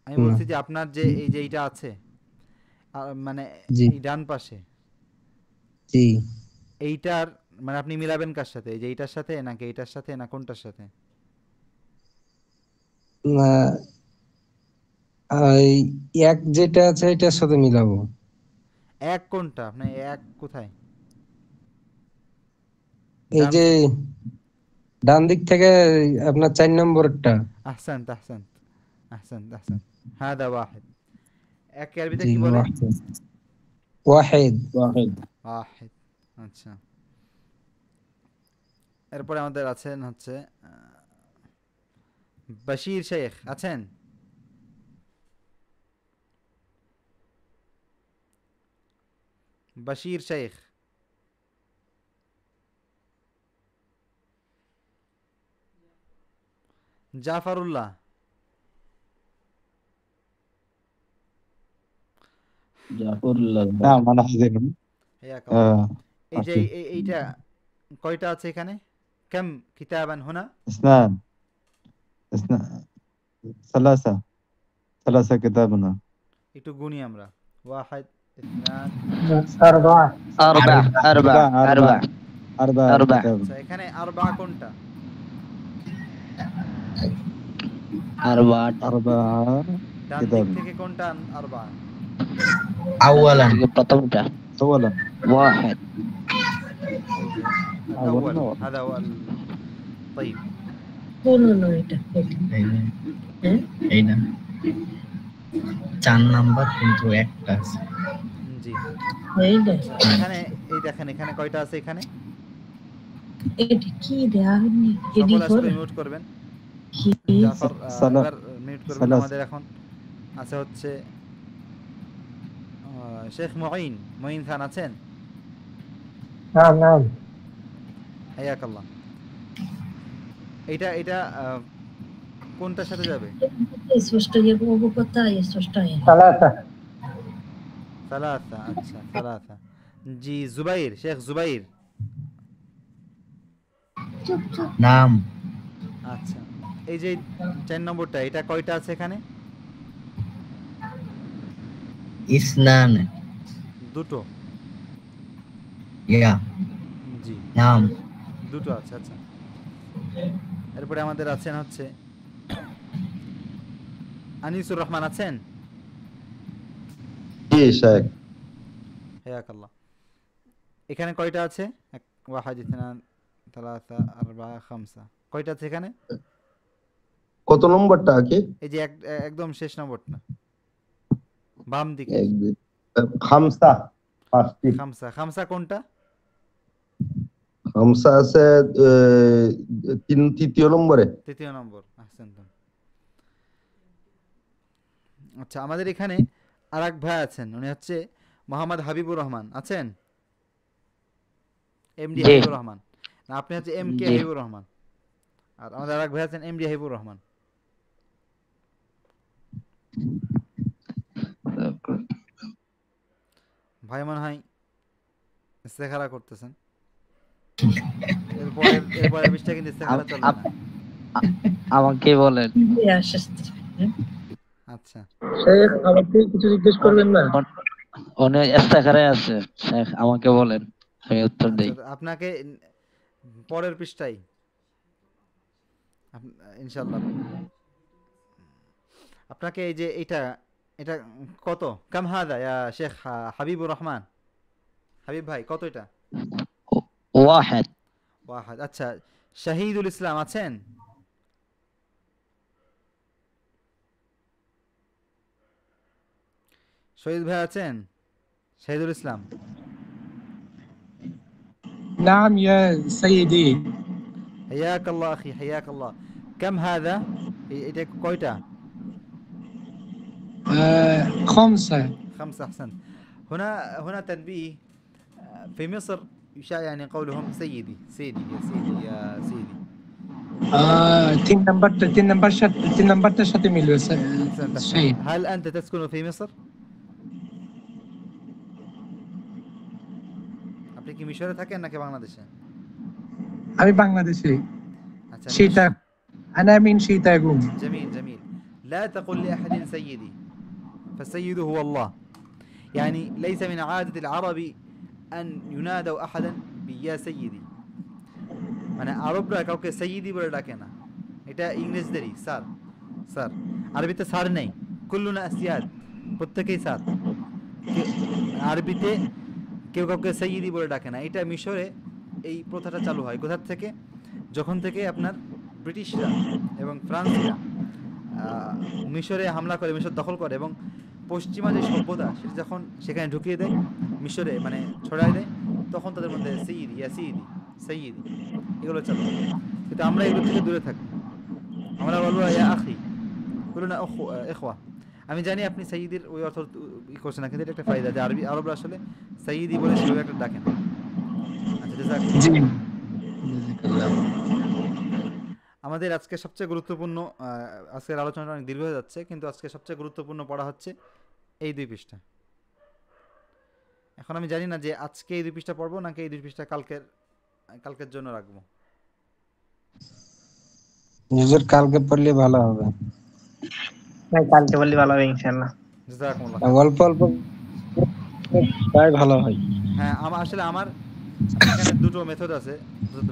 Speaker 1: আমি বলছি যে আপনার যে এই যে এইটা আছে মানে এই ডান পাশে,
Speaker 17: জি,
Speaker 1: এইটার মানে আপনি মিলাবেন কার সাথে, এই যে এইটার সাথে নাকি এইটার সাথে না কোনটার সাথে?
Speaker 17: না, এই এক যেটা আছে এটার সাথে মিলাবো।
Speaker 1: এক কোনটা, আপনি এক কোথায়?
Speaker 17: এই যে ডান দিক থেকে আপনার 4 নম্বরটা।
Speaker 1: আহসান্ত আহসান্ত আহসান্ত আহসান্ত, হাদা ওয়াহিদ। এক এর ভিতরে কি বলে?
Speaker 17: ওয়াহিদ।
Speaker 1: ওয়াহিদ। আচ্ছা, এরপরে আমাদের আছেন হচ্ছে বশির শেখ আছেন? বশির শেখ, জাফরুল্লাহ,
Speaker 12: না মানে হাজির
Speaker 1: এই যে এইটা কয়টা আছে এখানে? كم كتابا هنا؟
Speaker 12: اثنان ثلاثة كتاب هنا।
Speaker 1: একটু গুনি আমরা। واحد اثنان
Speaker 6: أربعة
Speaker 1: আচ্ছা, এখানে আরবা কোনটা? ডান দিক থেকে কোনটা আরবা?
Speaker 4: আউয়ালান, প্রথমটা। ওয়াহিদ।
Speaker 1: الأول هذا هو طيب
Speaker 9: এইটা 4 নাম্বার কিন্তু একটা আছে।
Speaker 1: জি,
Speaker 5: এইটা
Speaker 1: এখানে এই দেখেন এখানে কয়টা আছে? এখানে
Speaker 5: এটা কি দেখানি এডি করে
Speaker 1: মিউট করবেন।
Speaker 5: কি
Speaker 1: জাফর এবার মিউট করবেন। আমাদের এখন আছে হচ্ছে শেখ মুঈন খান আছেন?
Speaker 6: نعم
Speaker 1: হায়াকাল্লাহ। এটা কোনটার সাথে যাবে? ثلاثة। আচ্ছা, ثلاثة। জি, জুবাইর, শেখ জুবাইর।
Speaker 9: নাম।
Speaker 1: আচ্ছা, এই যে 4 নম্বরটা, এটা কয়টা আছে এখানে?
Speaker 9: ইসনান,
Speaker 1: দুটো।
Speaker 9: ইয়া,
Speaker 1: জি,
Speaker 9: নাম
Speaker 1: দুটো আছে। আচ্ছা, এরপরে আমাদের আছেন হচ্ছে আনিসুর রহমান আছেন?
Speaker 15: জি শেখ।
Speaker 1: হায়াকাল্লাহ। এখানে কয়টা আছে? 1 2 3 4 5 কয়টা আছে এখানে?
Speaker 15: কত নম্বরটা কি?
Speaker 1: এই যে একদম শেষ নম্বরটা বাম দিকে।
Speaker 15: খামসা, পাঁচটি।
Speaker 1: খামসা কোনটা?
Speaker 15: খামসা আছে তৃতীয় নম্বরে।
Speaker 1: তৃতীয় নম্বর। আহসানতুম। আচ্ছা, আমাদের এখানে আরেক ভাই আছেন, উনি হচ্ছে মোহাম্মদ হাবিবুর রহমান আছেন? এমডি হাবিবুর রহমান না, আপনি হচ্ছে এমকে হাবিবুর রহমান। আর আমাদের আরেক ভাই আছেন এমডি হাবিবুর রহমান। ভাই মনে হয় ইস্তেখারা করতেছেন। এরপরের বিষয়টা কিন্তু ইস্তেখারা চলবে না।
Speaker 4: আমাকে বলেন।
Speaker 1: আচ্ছা,
Speaker 13: শেখ আমাকে কিছু জিজ্ঞেস করবেন না?
Speaker 4: অনেক ইস্তেখারায় আছে শেখ, আমাকে বলেন, আমি উত্তর দেই।
Speaker 1: আপনাকে পরের পৃষ্ঠায় ইনশাআল্লাহ আপনাকে এই যে এটা কত? কাম হাদা ইয়া শেখ হাবিবুর রহমান? হাবিব ভাই, কত এটা?
Speaker 4: ওয়াহিদ।
Speaker 1: আচ্ছা, শহীদুল ইসলাম আছেন? শহীদ ভাই আছেন? শহীদুল ইসলাম।
Speaker 13: نعم يا سيدي।
Speaker 1: حياك الله أخي، حياك الله. كم هذا؟ এটা কয়টা؟
Speaker 13: خمسة.
Speaker 1: أحسنت. هنا تنبيه. في مصر يعني قولهم سيدي، سيدي يا سيدي يا سيدي.
Speaker 13: তিন নাম্বারটার সাথে মিলবে স্যার। সেই
Speaker 1: هل أنت تسكن في مصر؟ আপনি কি মিশরে থাকেন নাকি বাংলাদেশে?
Speaker 13: আমি বাংলাদেশে।
Speaker 1: আচ্ছা
Speaker 13: شيتا أنا من شيتاغون.
Speaker 1: جميل جميل. لا تقل لأحد سيدي، فالسيد هو الله. يعني ليس من عادة العرب أن ينادوا أحدا بيا سيدي، মানে আরবরা কাউকে সৈয়দি বলে ডাকে না, এটা ইংরেজদেরই। স্যার স্যার আরবিতে স্যার নেই, কুল্লুনা আসিয়াদ, প্রত্যেকেই স্যার। আরবিতে কেউ কাউকে সৈয়দি বলে ডাকে না। এটা মিশরে এই প্রথাটা চালু হয় কোথা থেকে? যখন থেকে আপনার ব্রিটিশরা এবং ফ্রান্সিরা মিশরে হামলা করে, মিশর দখল করে এবং পশ্চিমা যে সভ্যতা সেটা যখন সেখানে ঢুকিয়ে দেয়, মিশরে মানে ছড়ায় দেয়, তখন তাদের মধ্যে সৈয়দি, ইয়াসিদি, সৈয়দি এগুলো চালু হয়। কিন্তু আমরা এগুলো থেকে দূরে থাকি, আমরা বলবো ইয়া আখি, বলুন না ইখওয়া। আমি জানি আপনি সৈয়দির ওই অর্থ ই করছেন না, কিন্তু এটা একটা ফায়দা যে আরবরা আসলে সৈয়দি বলে সেভাবে একটা ডাকেন। আচ্ছা জাযাকাল্লাহ। আমাদের আজকে সবচেয়ে গুরুত্বপূর্ণ, আজকের আলোচনাটা অনেক দীর্ঘ হয়ে যাচ্ছে, কিন্তু আজকে সবচেয়ে গুরুত্বপূর্ণ পড়া হচ্ছে এই 2 পৃষ্ঠা। এখন আমি জানি না যে আজকে এই 2 পৃষ্ঠা পড়বো নাকি এই 2 পৃষ্ঠা কালকের জন্য রাখবো।
Speaker 17: হুজুর কালকে পড়লে ভালো হবে।
Speaker 16: কালকে পড়লে ভালো হবে ইনশাআল্লাহ।
Speaker 1: জাযাকুমুল্লাহ।
Speaker 17: অল্প অল্প তাই ভালো হয়।
Speaker 1: হ্যাঁ, আমার এখানে দুটো মেথড আছে।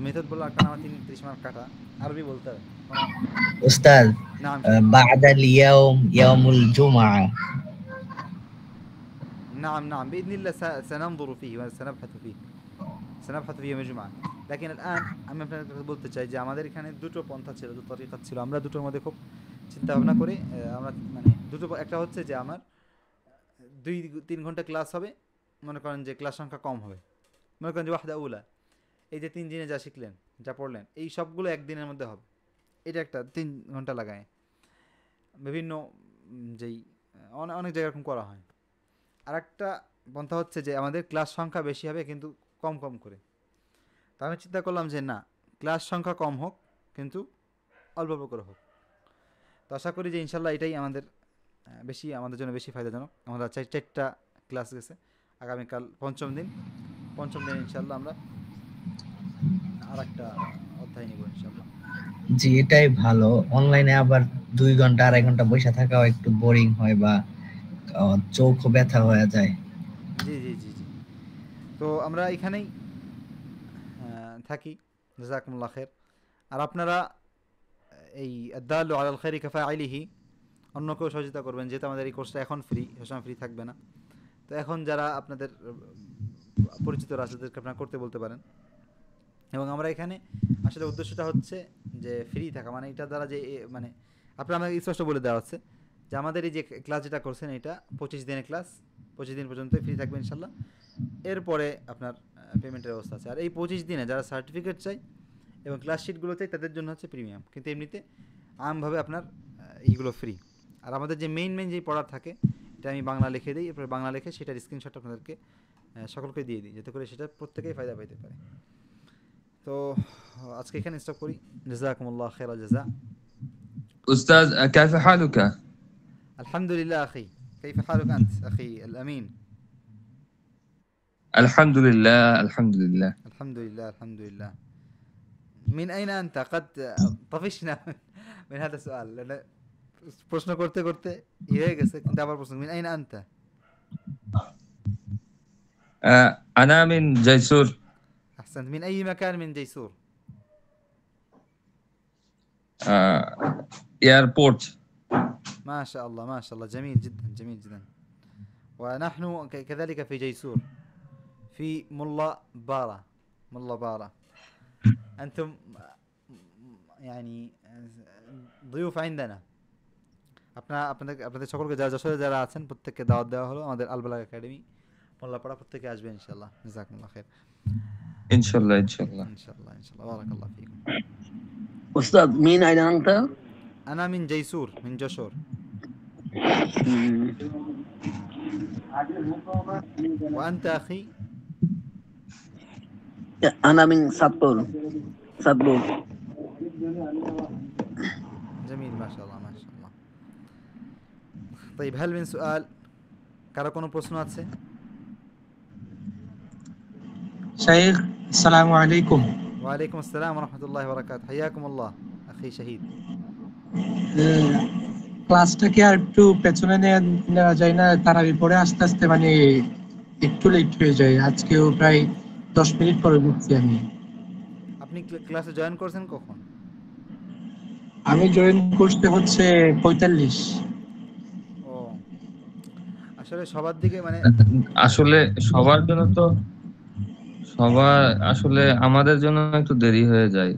Speaker 1: মেথড বললে একটা আমার 30 মার্ক কাটা, আরবি বলতে হবে
Speaker 9: উস্তাদ।
Speaker 1: নাম
Speaker 9: بعد اليوم يوم الجمعة.
Speaker 1: نعم بإذن الله سننظر فيه وسنبحث فيه يوم الجمعة. لكن الآن আমি আপনাদের বলতে চাই যে আমাদের এখানে দুটো পন্থা ছিল, দুটো তরিকা ছিল। আমরা দুটোর মধ্যে খুব চিন্তা ভাবনা করে আমরা মানে দুটো, একটা হচ্ছে যে আমার 2-3 ঘন্টা ক্লাস হবে, মনে করেন যে ক্লাস সংখ্যা কম হবে, মনে করেন যে ওয়াহদা উলা, এই যে 3 দিনে যা শিখলেন, যা পড়লেন, এই সবগুলো একদিনের মধ্যে হবে। এটা একটা 3 ঘন্টা লাগায়, বিভিন্ন যেই অনেক জায়গায় এরকম করা হয়। আর একটা পন্থা হচ্ছে যে আমাদের ক্লাস সংখ্যা বেশি হবে কিন্তু কম কম করে। তো আমি চিন্তা করলাম যে না, ক্লাস সংখ্যা কম হোক কিন্তু অল্প অল্প করে হোক। তো আশা করি যে ইনশাল্লাহ এটাই আমাদের জন্য বেশি ফায়দাজনক। আমাদের 4টা ক্লাস গেছে, আগামীকাল পঞ্চম দিন ইনশাল্লাহ আমরা আর একটা অধ্যায় নিব ইনশাল্লাহ।
Speaker 9: জি, এটাই ভালো। অনলাইনে আবার 2 ঘন্টা 2.5 ঘন্টা বসে থাকাও একটু বোরিং হয় বা চোখ ব্যথা হয়ে যায়।
Speaker 1: জি জি জি জি। তো আমরা এখানেই থাকি। জাযাকুমুল্লাহ খাইর। আর আপনারা এই আদ-দাল্লু আলাল খাইরি কাফাইলিহি অন্যকেও সহযোগিতা করবেন, যেহেতু আমাদের এই কোর্সটা এখন ফ্রি, সবসময় ফ্রি থাকবে না। তো এখন যারা আপনাদের পরিচিত আছে তাদেরকে আপনারা করতে বলতে পারেন। এবং আমরা এখানে আসলে উদ্দেশ্যটা হচ্ছে যে ফ্রি থাকা, মানে এটা দ্বারা যে মানে আপনার আমাকে স্পষ্ট বলে দেওয়া হচ্ছে যে আমাদের এই যে ক্লাস যেটা করছেন এটা 25 দিনের ক্লাস, 25 দিন পর্যন্ত ফ্রি থাকবে ইনশাল্লাহ। এরপরে আপনার পেমেন্টের ব্যবস্থা আছে। আর এই 25 দিনে যারা সার্টিফিকেট চাই এবং ক্লাস শিটগুলো চাই তাদের জন্য হচ্ছে প্রিমিয়াম, কিন্তু এমনিতে আমভাবে আপনার এইগুলো ফ্রি। আর আমাদের যে মেইন যে পড়ার থাকে এটা আমি বাংলা লিখে দিই, এরপরে বাংলা লিখে সেটার স্ক্রিনশট আপনাদেরকে সকলকে দিয়ে দিই, যাতে করে সেটা প্রত্যেকেই ফায়দা পাইতে পারে। তো আজকে এখানে স্টপ করি। জাযাকুমুল্লাহ খাইরাল জাযা।
Speaker 10: أستاذ كيف حالك؟
Speaker 1: الحمد لله أخي، كيف حالك أنت أخي الأمين؟
Speaker 10: الحمد لله الحمد لله
Speaker 1: الحمد لله الحمد لله. من أين أنت؟ قد طفشنا من هذا السؤال لأن প্রশ্ন করতে করতে হয়ে গেছে, কিন্তু আবার প্রশ্ন من أين أنت؟
Speaker 10: أنا من جيسور.
Speaker 1: أحسنت. من أي مكان من جيسور؟
Speaker 10: ايربورت.
Speaker 1: ما شاء الله ما شاء الله، جميل جدا جميل جدا. ونحن كذلك في جيسور في ملا بارة. أنتم يعني ضيوف عندنا. আপনাদের সকলকে যারা যশোরে যারা আছেন প্রত্যেককে দাওয়াত দেওয়া হলো আমাদের আলবালাগ একাডেমি মোল্লাপাড়া, প্রত্যেকে আসবে ইনশাআল্লাহ। জাযাকুমুল্লাহ খাইর।
Speaker 10: ইনশাআল্লাহ
Speaker 1: বারাকাল্লাহু ফীকুম।
Speaker 7: উস্তাদ মিন আইনা আনতা?
Speaker 1: أنا من جيسور من جشور. وأنت أخي؟
Speaker 7: أنا من ساتبور.
Speaker 1: طيب هل من سؤال কারো কোনো প্রশ্ন আছে
Speaker 13: শাইখ আসসালামু আলাইকুম
Speaker 1: ওয়ালাইকুম আসসালাম ওয়া রাহমাতুল্লাহি ওয়া বারাকাতুহু হাইয়াকুমুল্লাহ আখি শহীদ
Speaker 13: ক্লাসটা কি আর একটু পেছনে নেওয়া যায় না তারাবি পরে আস্তে আস্তে মানে একটু লেট হয়ে যায় আজকেও প্রায় 10 মিনিট পরে ঢুকছি আমি
Speaker 1: আপনি ক্লাসে জয়েন করছেন কখন
Speaker 13: আমি জয়েন করতে হচ্ছে 45
Speaker 1: ও আসলে সবার দিকে মানে
Speaker 10: আসলে সবার জন্য তো সবার আসলে আমাদের জন্য একটু দেরি হয়ে যায়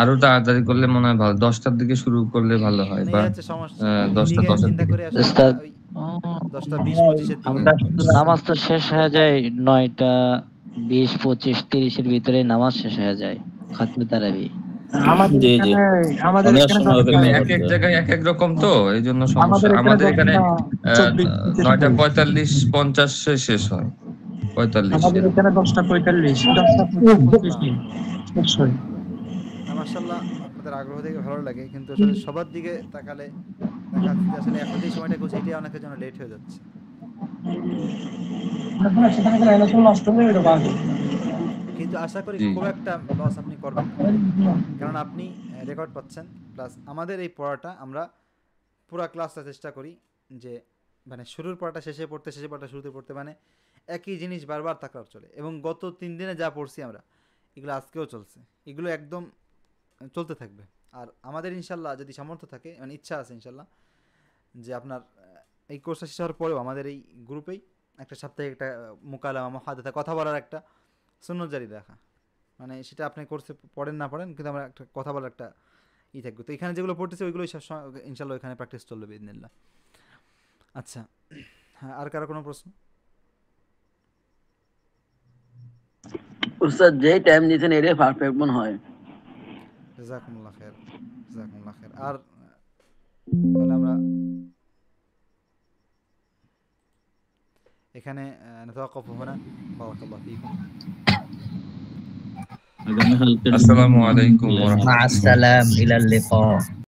Speaker 10: আরো তাড়াতাড়ি করলে মনে হয় ভালো 10টার দিকে শুরু করলে ভালো হয় বা 10টা 10
Speaker 1: চিন্তা করে আসলে 10টা 20 25 এর
Speaker 4: আমরা নামাজ তো শেষ হয়ে যায় 9টা 20 25 30 এর ভিতরে নামাজ শেষ হয়ে যায় খাতমে তারাবি
Speaker 13: আমাদের এখানে
Speaker 10: এক এক জায়গায় এক এক রকম তো এইজন্য সমস্যা আমাদের এখানে 9টা 45 50 এ শেষ হয় 45
Speaker 13: আমাদের এখানে 10টা 45 10টা 25 শেষ হয়
Speaker 1: মাশাআল্লাহ আপনাদের আগ্রহ দেখে ভালো লাগে কিন্তু আসলে সবার দিকে তাকালে দেখা যাচ্ছে আসলে এখন যে সময়টা করছে এটা অনেকের জন্য লেট হয়ে যাচ্ছে কিন্তু আশা করি খুব একটা লস আপনি করবেন না কারণ আপনি রেকর্ড পাচ্ছেন প্লাস আমাদের এই পড়াটা আমরা পুরো ক্লাসটা চেষ্টা করি যে মানে শুরুর পড়াটা শেষে পড়তে শেষে পড়াটা শুরুতে পড়তে মানে একই জিনিস বারবার তাকরার চলে এবং গত 3 দিনে যা পড়ছি আমরা এগুলো আজকেও চলছে এগুলো একদম চলতে থাকবে আর আমাদের ইনশাআল্লাহ যদি সামর্থ্য থাকে মানে ইচ্ছা আছে ইনশাআল্লাহ যে আপনার এই কোর্সটা শেষ হওয়ার পরেও আমাদের এই গ্রুপেই একটা সাপ্তাহিক একটা মুকালামা মুহাদাথা কথা বলার একটা সুন্নত জারি রাখা মানে সেটা আপনি কোর্সে পড়েন না পড়েন কিন্তু আমরা একটা কথা বলার একটা ই থাকবে তো এখানে যেগুলো পড়তেছে ওইগুলোই সব ইনশাআল্লাহ এখানে প্র্যাকটিস চলবে বিইذنিল্লাহ আচ্ছা হ্যাঁ আর কারো কোনো প্রশ্ন
Speaker 7: উস্তাদ যে টাইম দিতেন এর পারফেক্ট মনে হয়
Speaker 1: জাযাকুমুল্লাহ খাইর জাযাকুমুল্লাহ খাইর আর তাহলে আমরা এখানে نتوقف هنا بارك الله فيكم
Speaker 10: আসসালামু আলাইকুম ওয়া রাহমাতুল্লাহ
Speaker 9: مع السلامة إلى اللقاء